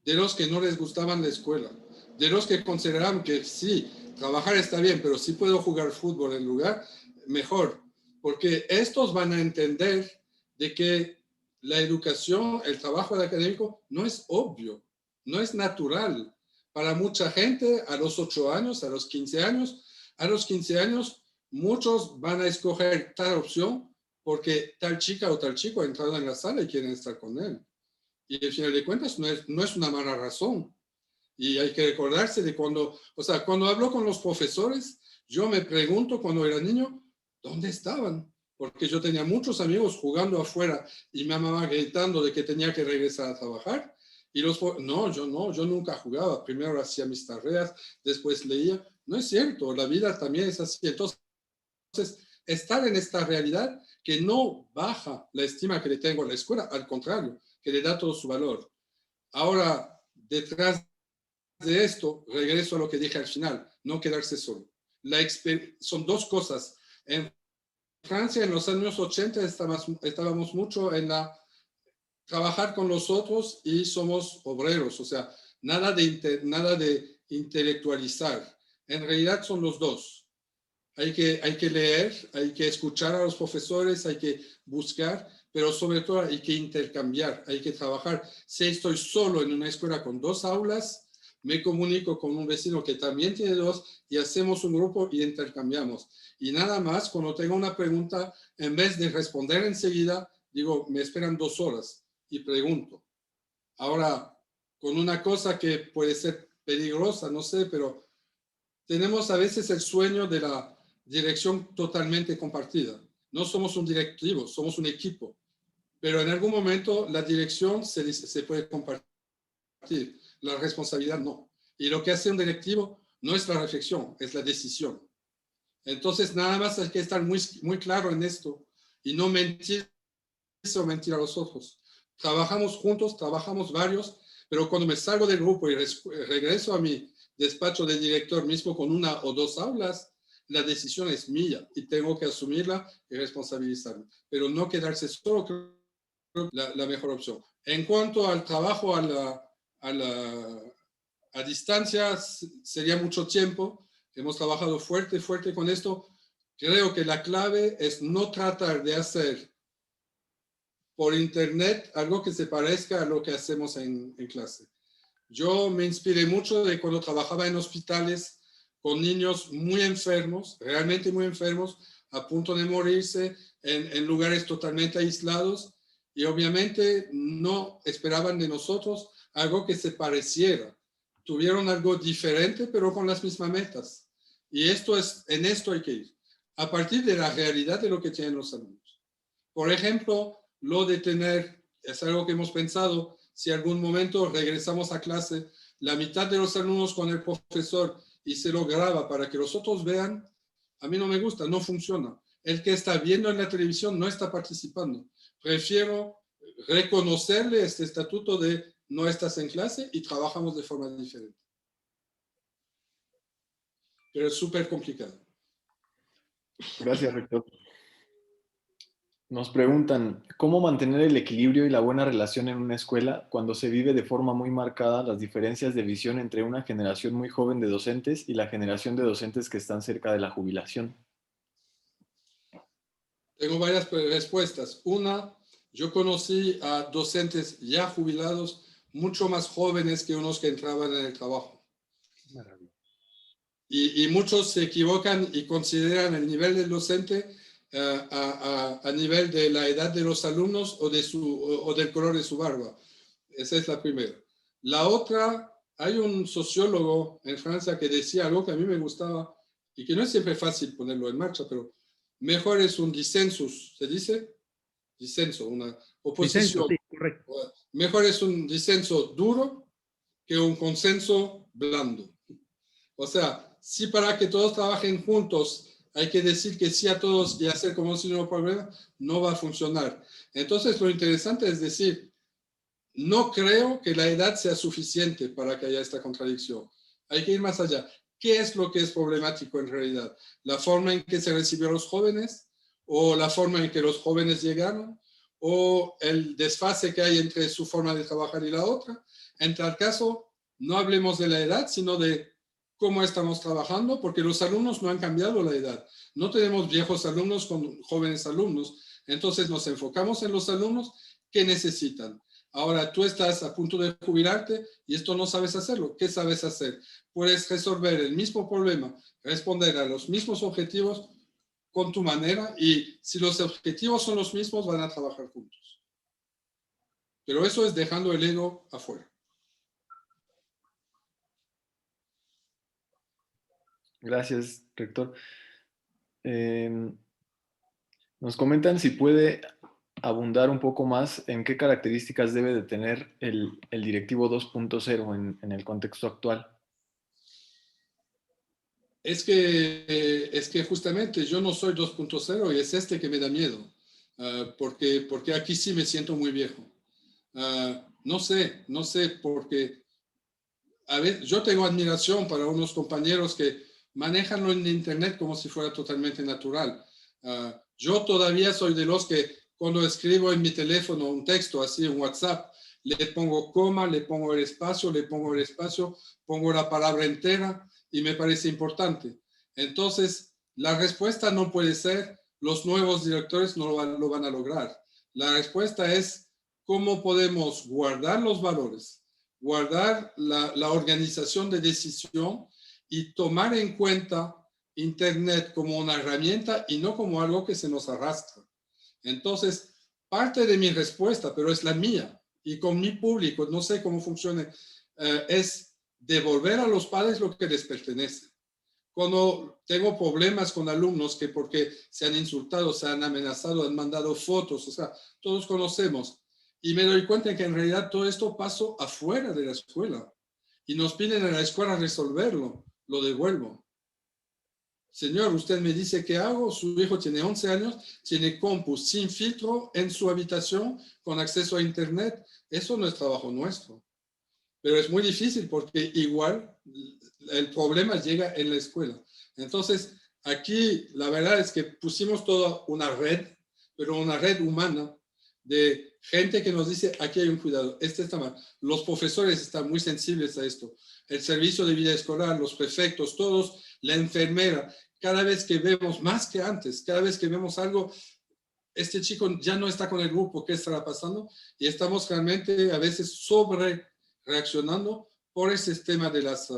de los que no les gustaban la escuela, de los que consideraban que sí, trabajar está bien, pero si puedo jugar fútbol en lugar, mejor, porque estos van a entender de que la educación, el trabajo académico no es obvio, no es natural. Para mucha gente, a los 8 años, a los 15 años, muchos van a escoger tal opción porque tal chica o tal chico ha entrado en la sala y quieren estar con él. Y al final de cuentas no es una mala razón. Y hay que recordarse de cuando hablo con los profesores, yo me pregunto cuando era niño, ¿dónde estaban? Porque yo tenía muchos amigos jugando afuera y mi mamá gritando de que tenía que regresar a trabajar. Y yo nunca jugaba. Primero hacía mis tareas, después leía. No es cierto, la vida también es así. Entonces, estar en esta realidad que no baja la estima que le tengo a la escuela, al contrario, que le da todo su valor. Ahora, detrás de esto, regreso a lo que dije al final, no quedarse solo. Son dos cosas. En Francia, en los años 80, estábamos mucho en trabajar con los otros y somos obreros, o sea, nada de intelectualizar. En realidad son los dos. Hay que leer, hay que escuchar a los profesores, hay que buscar, pero sobre todo hay que intercambiar, hay que trabajar. Si estoy solo en una escuela con 2 aulas, me comunico con un vecino que también tiene 2 y hacemos un grupo y intercambiamos. Y nada más, cuando tengo una pregunta, en vez de responder enseguida, digo, me esperan 2 horas y pregunto. Ahora, con una cosa que puede ser peligrosa, no sé, pero tenemos a veces el sueño de la dirección totalmente compartida. No somos un directivo, somos un equipo. Pero en algún momento la dirección se puede compartir, la responsabilidad no. Y lo que hace un directivo no es la reflexión, es la decisión. Entonces, nada más hay que estar muy, muy claro en esto y no mentir o mentir a los otros. Trabajamos juntos, trabajamos varios, pero cuando me salgo del grupo y regreso a mi despacho de director mismo con una o dos aulas, la decisión es mía y tengo que asumirla y responsabilizarme. Pero no quedarse solo, creo que es la mejor opción. En cuanto al trabajo a distancia, sería mucho tiempo. Hemos trabajado fuerte con esto. Creo que la clave es no tratar de hacer por internet algo que se parezca a lo que hacemos en clase. Yo me inspiré mucho de cuando trabajaba en hospitales con niños muy enfermos, realmente muy enfermos, a punto de morirse en lugares totalmente aislados, y obviamente no esperaban de nosotros algo que se pareciera. Tuvieron algo diferente, pero con las mismas metas. Y en esto hay que ir, a partir de la realidad de lo que tienen los alumnos. Por ejemplo, lo de tener, es algo que hemos pensado, si algún momento regresamos a clase, la mitad de los alumnos con el profesor y se lo graba para que los otros vean, a mí no me gusta, no funciona. El que está viendo en la televisión no está participando. Prefiero reconocerle este estatuto de no estás en clase y trabajamos de forma diferente. Pero es súper complicado. Gracias, rector. Nos preguntan, ¿cómo mantener el equilibrio y la buena relación en una escuela cuando se vive de forma muy marcada las diferencias de visión entre una generación muy joven de docentes y la generación de docentes que están cerca de la jubilación? Tengo varias respuestas. Una, yo conocí a docentes ya jubilados mucho más jóvenes que unos que entraban en el trabajo. Y muchos se equivocan y consideran el nivel del docente a nivel de la edad de los alumnos o del color de su barba. Esa es la primera. La otra, hay un sociólogo en Francia que decía algo que a mí me gustaba y que no es siempre fácil ponerlo en marcha, pero mejor es un disensus, ¿se dice? Disenso, una oposición. Disenso, sí, correcto. Mejor es un disenso duro que un consenso blando. O sea, si para que todos trabajen juntos hay que decir que sí a todos y hacer como si no hubiera problema, no va a funcionar. Entonces, lo interesante es decir, no creo que la edad sea suficiente para que haya esta contradicción. Hay que ir más allá. ¿Qué es lo que es problemático en realidad? ¿La forma en que se recibió a los jóvenes? ¿O la forma en que los jóvenes llegaron? ¿O el desfase que hay entre su forma de trabajar y la otra? En tal caso, no hablemos de la edad, sino de cómo estamos trabajando, porque los alumnos no han cambiado la edad. No tenemos viejos alumnos con jóvenes alumnos. Entonces nos enfocamos en los alumnos que necesitan. Ahora tú estás a punto de jubilarte y esto no sabes hacerlo. ¿Qué sabes hacer? Puedes resolver el mismo problema, responder a los mismos objetivos con tu manera, y si los objetivos son los mismos, van a trabajar juntos. Pero eso es dejando el ego afuera. Gracias, rector. Nos comentan si puede abundar un poco más en qué características debe de tener el directivo 2.0 en el contexto actual. Es que justamente yo no soy 2.0 y es este que me da miedo, porque aquí sí me siento muy viejo. No sé, porque a ver, yo tengo admiración para unos compañeros que manejan lo en Internet como si fuera totalmente natural. Yo todavía soy de los que cuando escribo en mi teléfono un texto así en WhatsApp, le pongo coma, le pongo el espacio, pongo la palabra entera y me parece importante. Entonces, la respuesta no puede ser los nuevos directores no lo van a lograr. La respuesta es cómo podemos guardar los valores, guardar la organización de decisión y tomar en cuenta Internet como una herramienta y no como algo que se nos arrastra. Entonces, parte de mi respuesta, pero es la mía, y con mi público, no sé cómo funcione, es devolver a los padres lo que les pertenece. Cuando tengo problemas con alumnos que porque se han insultado, se han amenazado, han mandado fotos, o sea, todos conocemos, y me doy cuenta que en realidad todo esto pasó afuera de la escuela y nos piden a la escuela resolverlo, lo devuelvo. señor, usted me dice qué hago, su hijo tiene 11 años, tiene compu sin filtro en su habitación, con acceso a internet. Eso no es trabajo nuestro. Pero es muy difícil porque igual el problema llega en la escuela. Entonces, aquí la verdad es que pusimos toda una red, pero una red humana de gente que nos dice, aquí hay un cuidado, este está mal. Los profesores están muy sensibles a esto. El servicio de vida escolar, los prefectos, todos, la enfermera. Cada vez que vemos, más que antes, cada vez que vemos algo, este chico ya no está con el grupo, ¿qué estará pasando? Y estamos realmente a veces sobre reaccionando por ese tema de las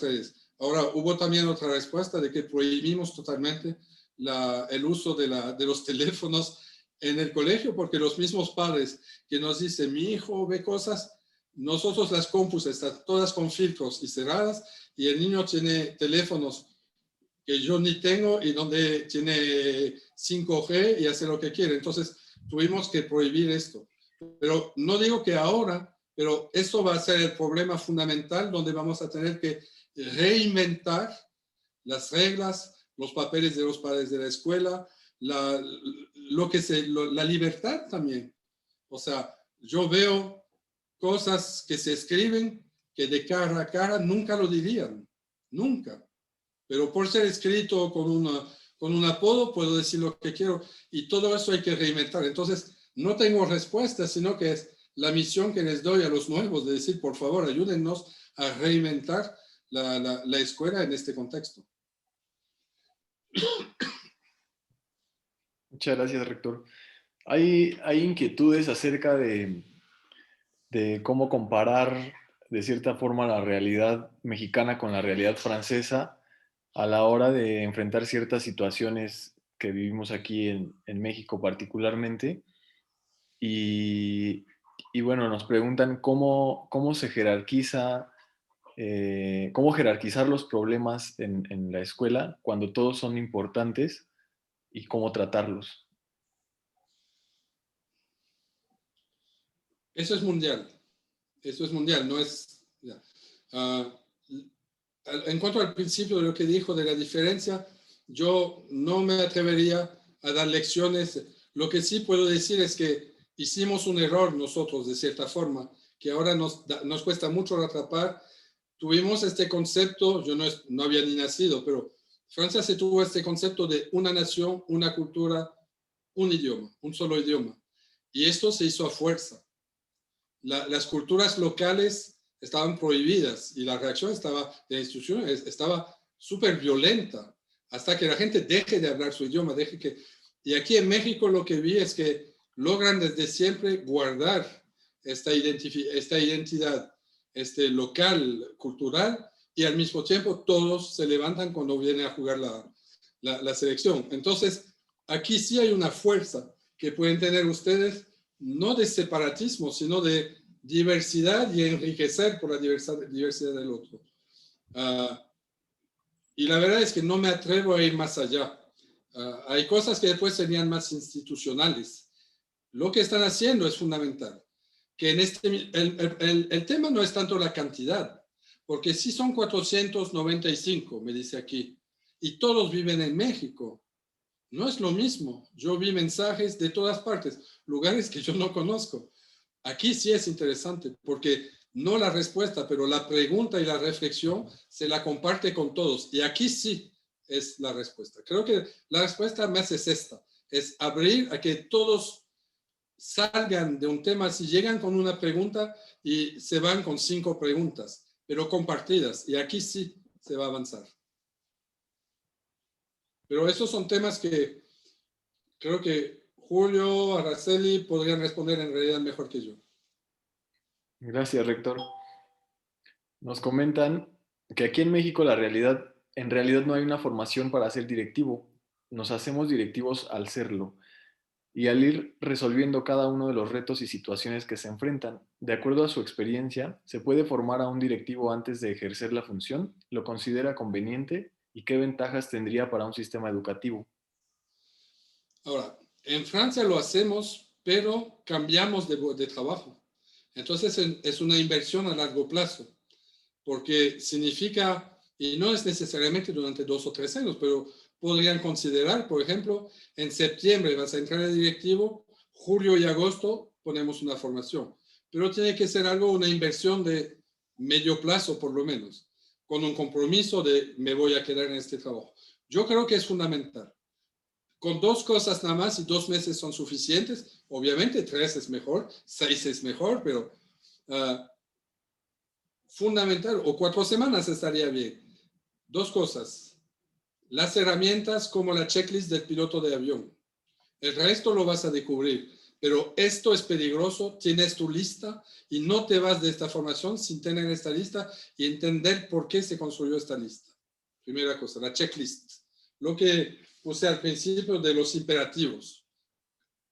redes. Ahora, hubo también otra respuesta de que prohibimos totalmente el uso de los teléfonos en el colegio, porque los mismos padres que nos dicen, mi hijo ve cosas, nosotros las compus están todas con filtros y cerradas, y el niño tiene teléfonos que yo ni tengo y donde tiene 5G y hace lo que quiere. Entonces, tuvimos que prohibir esto. Pero no digo que ahora, pero esto va a ser el problema fundamental donde vamos a tener que reinventar las reglas, los papeles de los padres de la escuela, la libertad también. O sea, yo veo cosas que se escriben que de cara a cara nunca lo dirían, nunca. Pero por ser escrito con un apodo puedo decir lo que quiero y todo eso hay que reinventar. Entonces, no tengo respuesta, sino que es la misión que les doy a los nuevos de decir, por favor, ayúdennos a reinventar la escuela en este contexto. Muchas gracias, rector. Hay inquietudes acerca de cómo comparar de cierta forma la realidad mexicana con la realidad francesa a la hora de enfrentar ciertas situaciones que vivimos aquí en México particularmente. Y, y bueno, nos preguntan cómo se jerarquiza, cómo jerarquizar los problemas en la escuela cuando todos son importantes y cómo tratarlos. Eso es mundial. Eso es mundial, no es... en cuanto al principio de lo que dijo de la diferencia, yo no me atrevería a dar lecciones. Lo que sí puedo decir es que hicimos un error nosotros, de cierta forma, que ahora nos cuesta mucho atrapar. Tuvimos este concepto, yo no había ni nacido, pero Francia se tuvo este concepto de una nación, una cultura, un idioma, un solo idioma. Y esto se hizo a fuerza. Las culturas locales estaban prohibidas y la reacción de la institución estaba súper violenta hasta que la gente deje de hablar su idioma. Y aquí en México lo que vi es que logran desde siempre guardar esta identidad local, cultural, y al mismo tiempo todos se levantan cuando viene a jugar la selección. Entonces, aquí sí hay una fuerza que pueden tener ustedes, no de separatismo, sino de diversidad y enriquecer por la diversidad del otro. Y la verdad es que no me atrevo a ir más allá. Hay cosas que después serían más institucionales. Lo que están haciendo es fundamental. Que el tema no es tanto la cantidad, porque si son 495, me dice aquí, y todos viven en México. No es lo mismo. Yo vi mensajes de todas partes, lugares que yo no conozco. Aquí sí es interesante, porque no la respuesta, pero la pregunta y la reflexión se la comparte con todos. Y aquí sí es la respuesta. Creo que la respuesta más es esta, es abrir a que todos salgan de un tema, si llegan con una pregunta y se van con 5 preguntas, pero compartidas. Y aquí sí se va a avanzar. Pero esos son temas que creo que Julio, Araceli podrían responder en realidad mejor que yo. Gracias, rector. Nos comentan que aquí en México en realidad no hay una formación para ser directivo. Nos hacemos directivos al serlo y al ir resolviendo cada uno de los retos y situaciones que se enfrentan. De acuerdo a su experiencia, ¿se puede formar a un directivo antes de ejercer la función? ¿Lo considera conveniente? ¿Y qué ventajas tendría para un sistema educativo? Ahora, en Francia lo hacemos, pero cambiamos de trabajo. Entonces es una inversión a largo plazo, porque significa Y no es necesariamente durante 2 o 3 años, pero podrían considerar, por ejemplo, en septiembre vas a entrar al directivo, julio y agosto ponemos una formación. Pero tiene que ser algo, una inversión de medio plazo por lo menos, con un compromiso de me voy a quedar en este trabajo. Yo creo que es fundamental. Con 2 cosas nada más y 2 meses son suficientes. Obviamente 3 es mejor, 6 es mejor, pero fundamental, o 4 semanas estaría bien. 2 cosas. Las herramientas como la checklist del piloto de avión. El resto lo vas a descubrir. Pero esto es peligroso, tienes tu lista y no te vas de esta formación sin tener esta lista y entender por qué se construyó esta lista. Primera cosa, la checklist. Lo que puse al principio de los imperativos.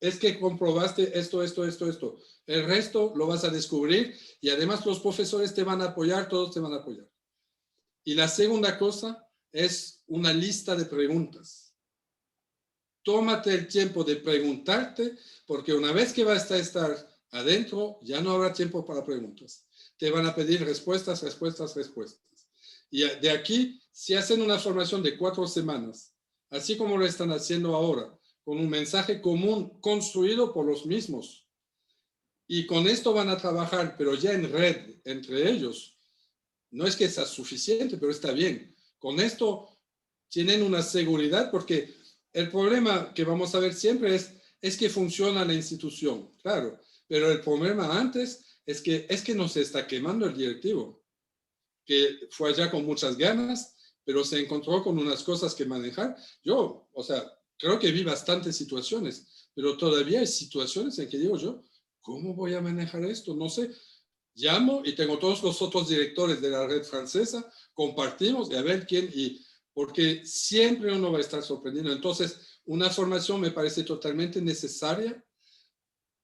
Es que comprobaste esto, esto, esto, esto. El resto lo vas a descubrir y además los profesores te van a apoyar, todos te van a apoyar. Y la segunda cosa es una lista de preguntas. Tómate el tiempo de preguntarte, porque una vez que vas a estar adentro, ya no habrá tiempo para preguntas. Te van a pedir respuestas, respuestas, respuestas. Y de aquí, si hacen una formación de 4 semanas, así como lo están haciendo ahora, con un mensaje común construido por los mismos, y con esto van a trabajar, pero ya en red entre ellos, no es que sea suficiente, pero está bien. Con esto tienen una seguridad, porque el problema que vamos a ver siempre es que funciona la institución, claro, pero el problema antes es que nos está quemando el directivo, que fue allá con muchas ganas, pero se encontró con unas cosas que manejar. Yo, o sea, creo que vi bastantes situaciones, pero todavía hay situaciones en que digo yo, ¿cómo voy a manejar esto? No sé. Llamo y tengo todos los otros directores de la red francesa, compartimos y a ver quién, y porque siempre uno va a estar sorprendido. Entonces, una formación me parece totalmente necesaria,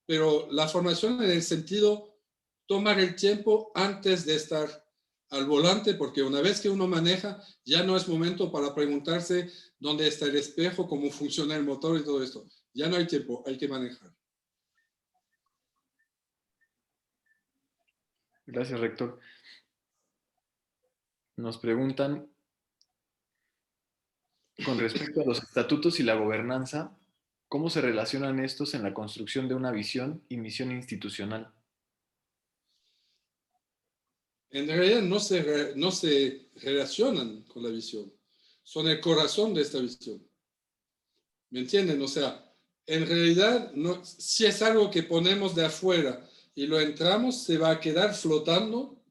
pero la formación en el sentido, tomar el tiempo antes de estar al volante, porque una vez que uno maneja, ya no es momento para preguntarse dónde está el espejo, cómo funciona el motor y todo esto. Ya no hay tiempo, hay que manejar. Gracias, rector. Nos preguntan, con respecto a los estatutos y la gobernanza, ¿cómo se relacionan estos en la construcción de una visión y misión institucional? En realidad no se relacionan con la visión, son el corazón de esta visión. ¿Me entienden? O sea, en realidad, no, si es algo que ponemos de afuera y lo entramos, se va a quedar flotando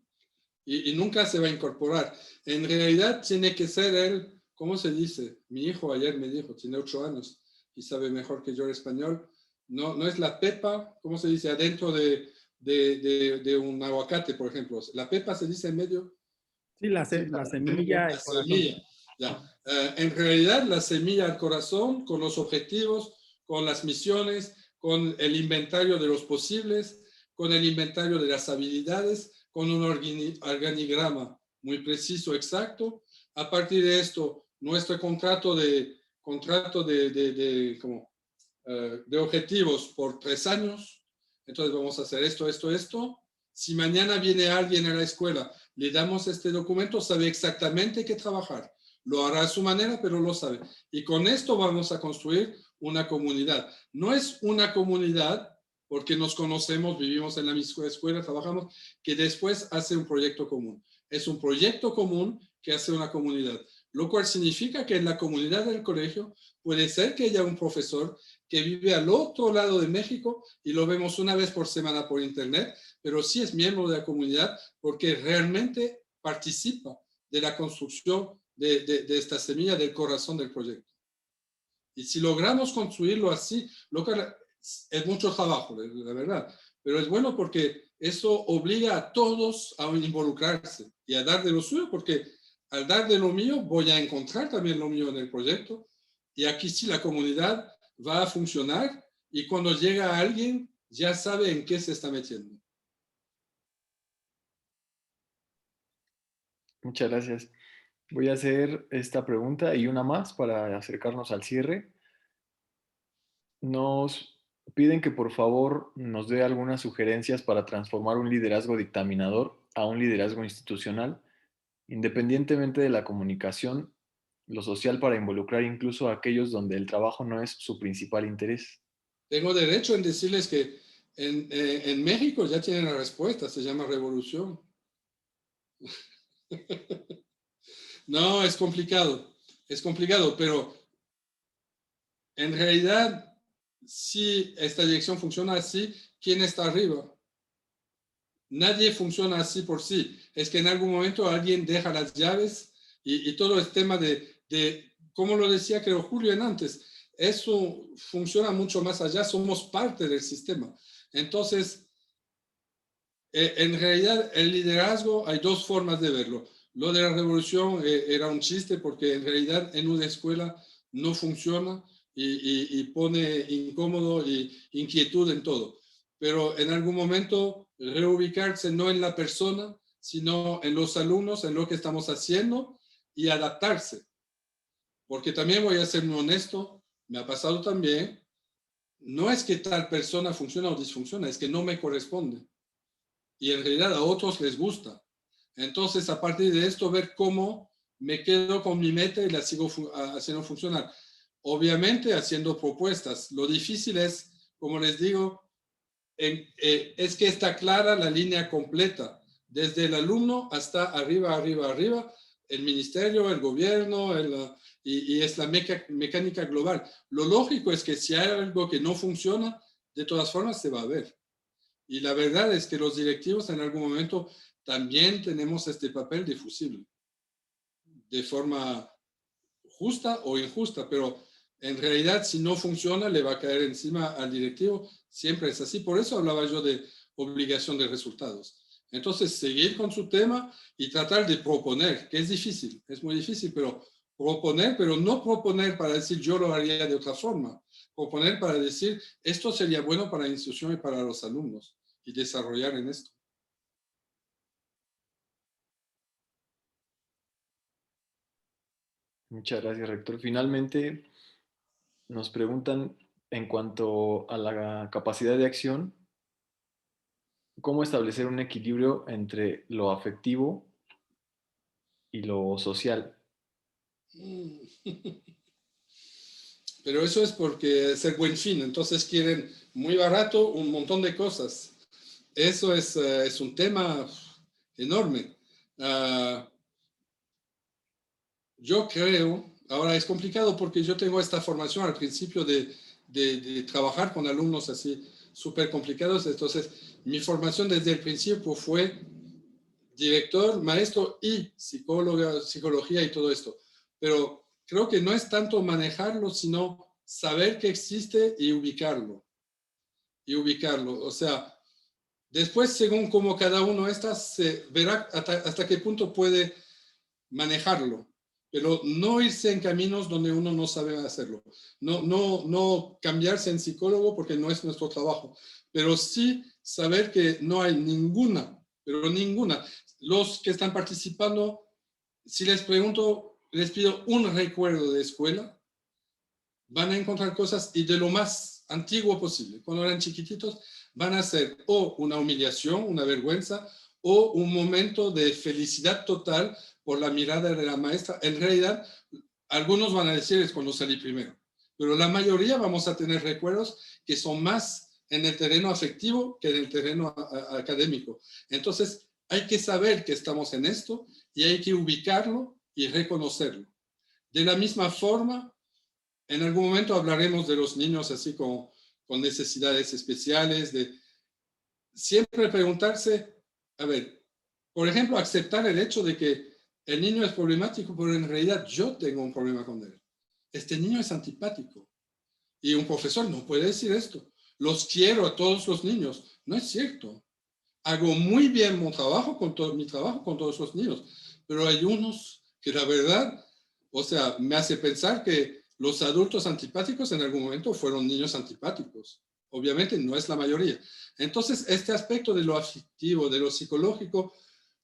y nunca se va a incorporar. En realidad tiene que ser él, ¿cómo se dice? Mi hijo ayer me dijo, tiene 8 años y sabe mejor que yo el español. No, no es la pepa, ¿cómo se dice? Adentro de un aguacate, por ejemplo. La pepa se dice en medio. Sí, Sí, la semilla, La el corazón. semilla. Ya. En realidad, la semilla al corazón, con los objetivos, con las misiones, con el inventario de los posibles, con el inventario de las habilidades, con un organigrama muy preciso, exacto. A partir de esto, nuestro de objetivos por 3 años. Entonces vamos a hacer esto, esto, esto. Si mañana viene alguien a la escuela, le damos este documento, sabe exactamente qué trabajar. Lo hará a su manera, pero lo sabe. Y con esto vamos a construir una comunidad. No es una comunidad porque nos conocemos, vivimos en la misma escuela, trabajamos, que después hace un proyecto común. Es un proyecto común que hace una comunidad, lo cual significa que en la comunidad del colegio puede ser que haya un profesor que vive al otro lado de México y lo vemos una vez por semana por internet, pero sí es miembro de la comunidad porque realmente participa de la construcción de esta semilla del corazón del proyecto. Y si logramos construirlo así, lo que es mucho trabajo, la verdad, pero es bueno porque eso obliga a todos a involucrarse y a dar de lo suyo, porque al dar de lo mío voy a encontrar también lo mío en el proyecto, y aquí sí la comunidad va a funcionar y cuando llega alguien ya sabe en qué se está metiendo. Muchas gracias. Voy a hacer esta pregunta y una más para acercarnos al cierre. Nos piden que por favor nos dé algunas sugerencias para transformar un liderazgo dictaminador a un liderazgo institucional independientemente de la comunicación, lo social para involucrar incluso a aquellos donde el trabajo no es su principal interés. Tengo derecho en decirles que en México ya tienen la respuesta, se llama revolución. No, es complicado, pero en realidad, si esta dirección funciona así, ¿quién está arriba? Nadie funciona así por sí. Es que en algún momento alguien deja las llaves y todo el tema como lo decía creo Julio en antes, eso funciona mucho más allá, somos parte del sistema. Entonces, en realidad el liderazgo hay dos formas de verlo. Lo de la revolución era un chiste porque en realidad en una escuela no funciona y pone incómodo y inquietud en todo. Pero en algún momento reubicarse no en la persona, sino en los alumnos, en lo que estamos haciendo y adaptarse. Porque también voy a ser muy honesto, me ha pasado también, no es que tal persona funciona o disfunciona, es que no me corresponde. Y en realidad a otros les gusta. Entonces, a partir de esto, ver cómo me quedo con mi meta y la sigo haciendo funcionar. Obviamente, haciendo propuestas. Lo difícil es, como les digo, es que está clara la línea completa, desde el alumno hasta arriba, arriba, arriba, el ministerio, el gobierno, y es la mecánica global. Lo lógico es que si hay algo que no funciona, de todas formas se va a ver. Y la verdad es que los directivos en algún momento también tenemos este papel difusible, de forma justa o injusta, pero en realidad si no funciona le va a caer encima al directivo, siempre es así. Por eso hablaba yo de obligación de resultados. Entonces, seguir con su tema y tratar de proponer, que es difícil, es muy difícil, pero proponer, pero no proponer para decir yo lo haría de otra forma, proponer para decir esto sería bueno para la institución y para los alumnos y desarrollar en esto. Muchas gracias, rector. Finalmente, nos preguntan en cuanto a la capacidad de acción, ¿cómo establecer un equilibrio entre lo afectivo y lo social? Pero eso es porque es el buen fin, entonces quieren muy barato un montón de cosas. Eso es un tema enorme. Yo creo, ahora es complicado porque yo tengo esta formación al principio de trabajar con alumnos así súper complicados, entonces mi formación desde el principio fue director, maestro y psicología y todo esto. Pero creo que no es tanto manejarlo, sino saber que existe y ubicarlo. Y ubicarlo. O sea, después, según como cada uno está, se verá hasta qué punto puede manejarlo. Pero no irse en caminos donde uno no sabe hacerlo. No cambiarse en psicólogo porque no es nuestro trabajo. Pero sí saber que no hay ninguna, pero ninguna. Los que están participando, si les pregunto, les pido un recuerdo de escuela, van a encontrar cosas y de lo más antiguo posible. Cuando eran chiquititos, van a ser o una humillación, una vergüenza, o un momento de felicidad total por la mirada de la maestra. En realidad, algunos van a decir es cuando salí primero, pero la mayoría vamos a tener recuerdos que son más en el terreno afectivo que en el terreno académico. Entonces, hay que saber que estamos en esto y hay que ubicarlo y reconocerlo. De la misma forma, en algún momento hablaremos de los niños así con necesidades especiales, de siempre preguntarse, a ver, por ejemplo, aceptar el hecho de que el niño es problemático, pero en realidad yo tengo un problema con él. Este niño es antipático. Y un profesor no puede decir esto. Los quiero a todos los niños. No es cierto. Hago muy bien mi trabajo con todos los niños, pero hay unos que la verdad, o sea, me hace pensar que los adultos antipáticos en algún momento fueron niños antipáticos. Obviamente no es la mayoría. Entonces, este aspecto de lo afectivo, de lo psicológico,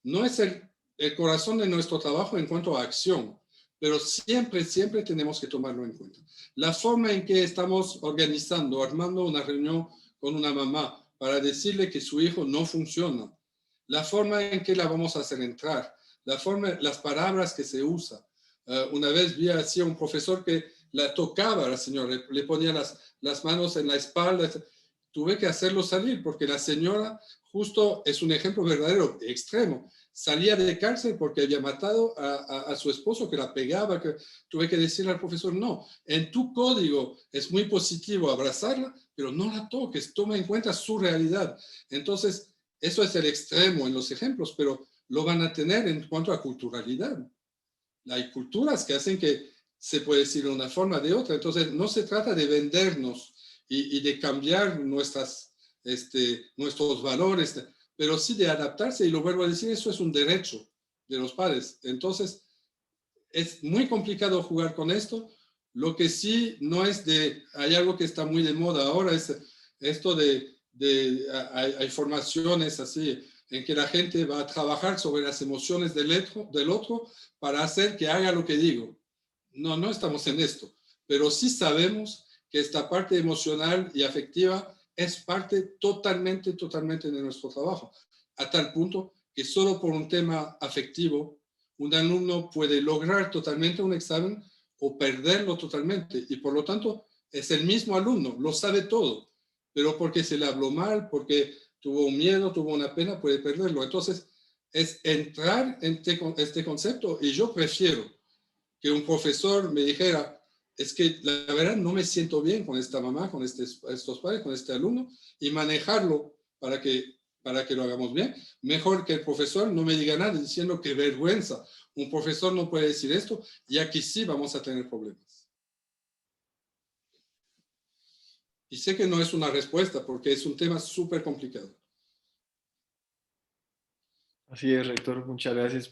no es el corazón de nuestro trabajo en cuanto a acción, pero siempre, siempre tenemos que tomarlo en cuenta. La forma en que estamos organizando, armando una reunión con una mamá para decirle que su hijo no funciona, la forma en que la vamos a hacer entrar, la forma, las palabras que se usan. Una vez vi así a un profesor que la tocaba a la señora, le ponía las manos en la espalda. Tuve que hacerlo salir porque la señora, justo es un ejemplo verdadero, extremo, salía de cárcel porque había matado a su esposo, que la pegaba. Tuve que decirle al profesor, no, en tu código es muy positivo abrazarla, pero no la toques, toma en cuenta su realidad. Entonces, eso es el extremo en los ejemplos, pero lo van a tener en cuanto a culturalidad. Hay culturas que hacen que se puede decir de una forma o de otra. Entonces, no se trata de vendernos y de cambiar nuestros valores, pero sí de adaptarse. Y lo vuelvo a decir, eso es un derecho de los padres. Entonces, es muy complicado jugar con esto. Lo que sí no es hay algo que está muy de moda ahora, es esto hay formaciones así, en que la gente va a trabajar sobre las emociones del otro para hacer que haga lo que digo. No, no estamos en esto, pero sí sabemos que esta parte emocional y afectiva es parte totalmente de nuestro trabajo, a tal punto que solo por un tema afectivo, un alumno puede lograr totalmente un examen o perderlo totalmente, y por lo tanto es el mismo alumno, lo sabe todo, pero porque se le habló mal, porque tuvo un miedo, tuvo una pena, puede perderlo. Entonces, es entrar en este concepto, y yo prefiero que un profesor me dijera, es que la verdad no me siento bien con esta mamá, con estos padres, con este alumno, y manejarlo para que lo hagamos bien. Mejor que el profesor no me diga nada diciendo que vergüenza. Un profesor no puede decir esto, y aquí sí vamos a tener problemas. Y sé que no es una respuesta porque es un tema súper complicado. Así es, rector, muchas gracias.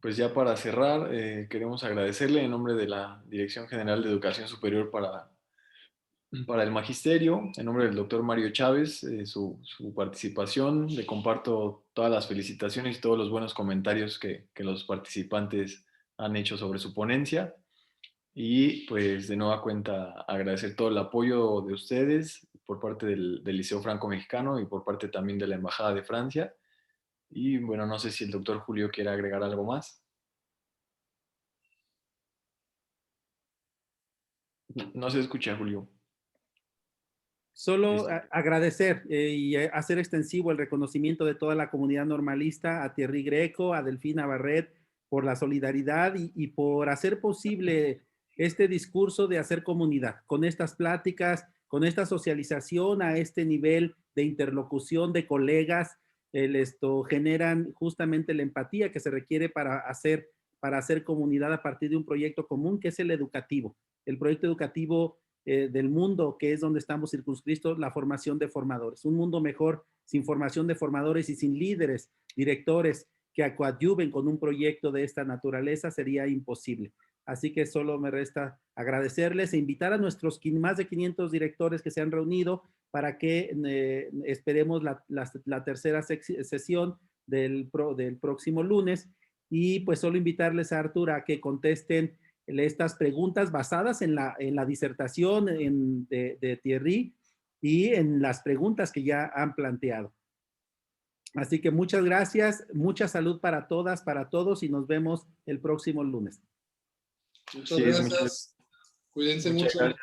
Pues ya para cerrar, queremos agradecerle en nombre de la Dirección General de Educación Superior para el Magisterio, en nombre del doctor Mario Chávez, su participación. Le comparto todas las felicitaciones y todos los buenos comentarios que los participantes han hecho sobre su ponencia. Y pues de nueva cuenta agradecer todo el apoyo de ustedes por parte del Liceo Franco-Mexicano y por parte también de la Embajada de Francia. Y bueno, no sé si el doctor Julio quiere agregar algo más. No se escucha, Julio. Solo agradecer y hacer extensivo el reconocimiento de toda la comunidad normalista, a Thierry Greco, a Delfina Barret, por la solidaridad y por hacer posible este discurso de hacer comunidad, con estas pláticas, con esta socialización a este nivel de interlocución de colegas. Esto generan justamente la empatía que se requiere para hacer comunidad a partir de un proyecto común que es el educativo. El proyecto educativo del mundo, que es donde estamos circunscritos, la formación de formadores. Un mundo mejor sin formación de formadores y sin líderes, directores que coadyuven con un proyecto de esta naturaleza sería imposible. Así que solo me resta agradecerles e invitar a nuestros más de 500 directores que se han reunido para que esperemos la tercera sesión del próximo lunes, y pues solo invitarles a Artur a que contesten estas preguntas basadas en la disertación de Thierry y en las preguntas que ya han planteado. Así que muchas gracias, mucha salud para todas, para todos, y nos vemos el próximo lunes. Muchas gracias. Cuídense mucho. Gracias.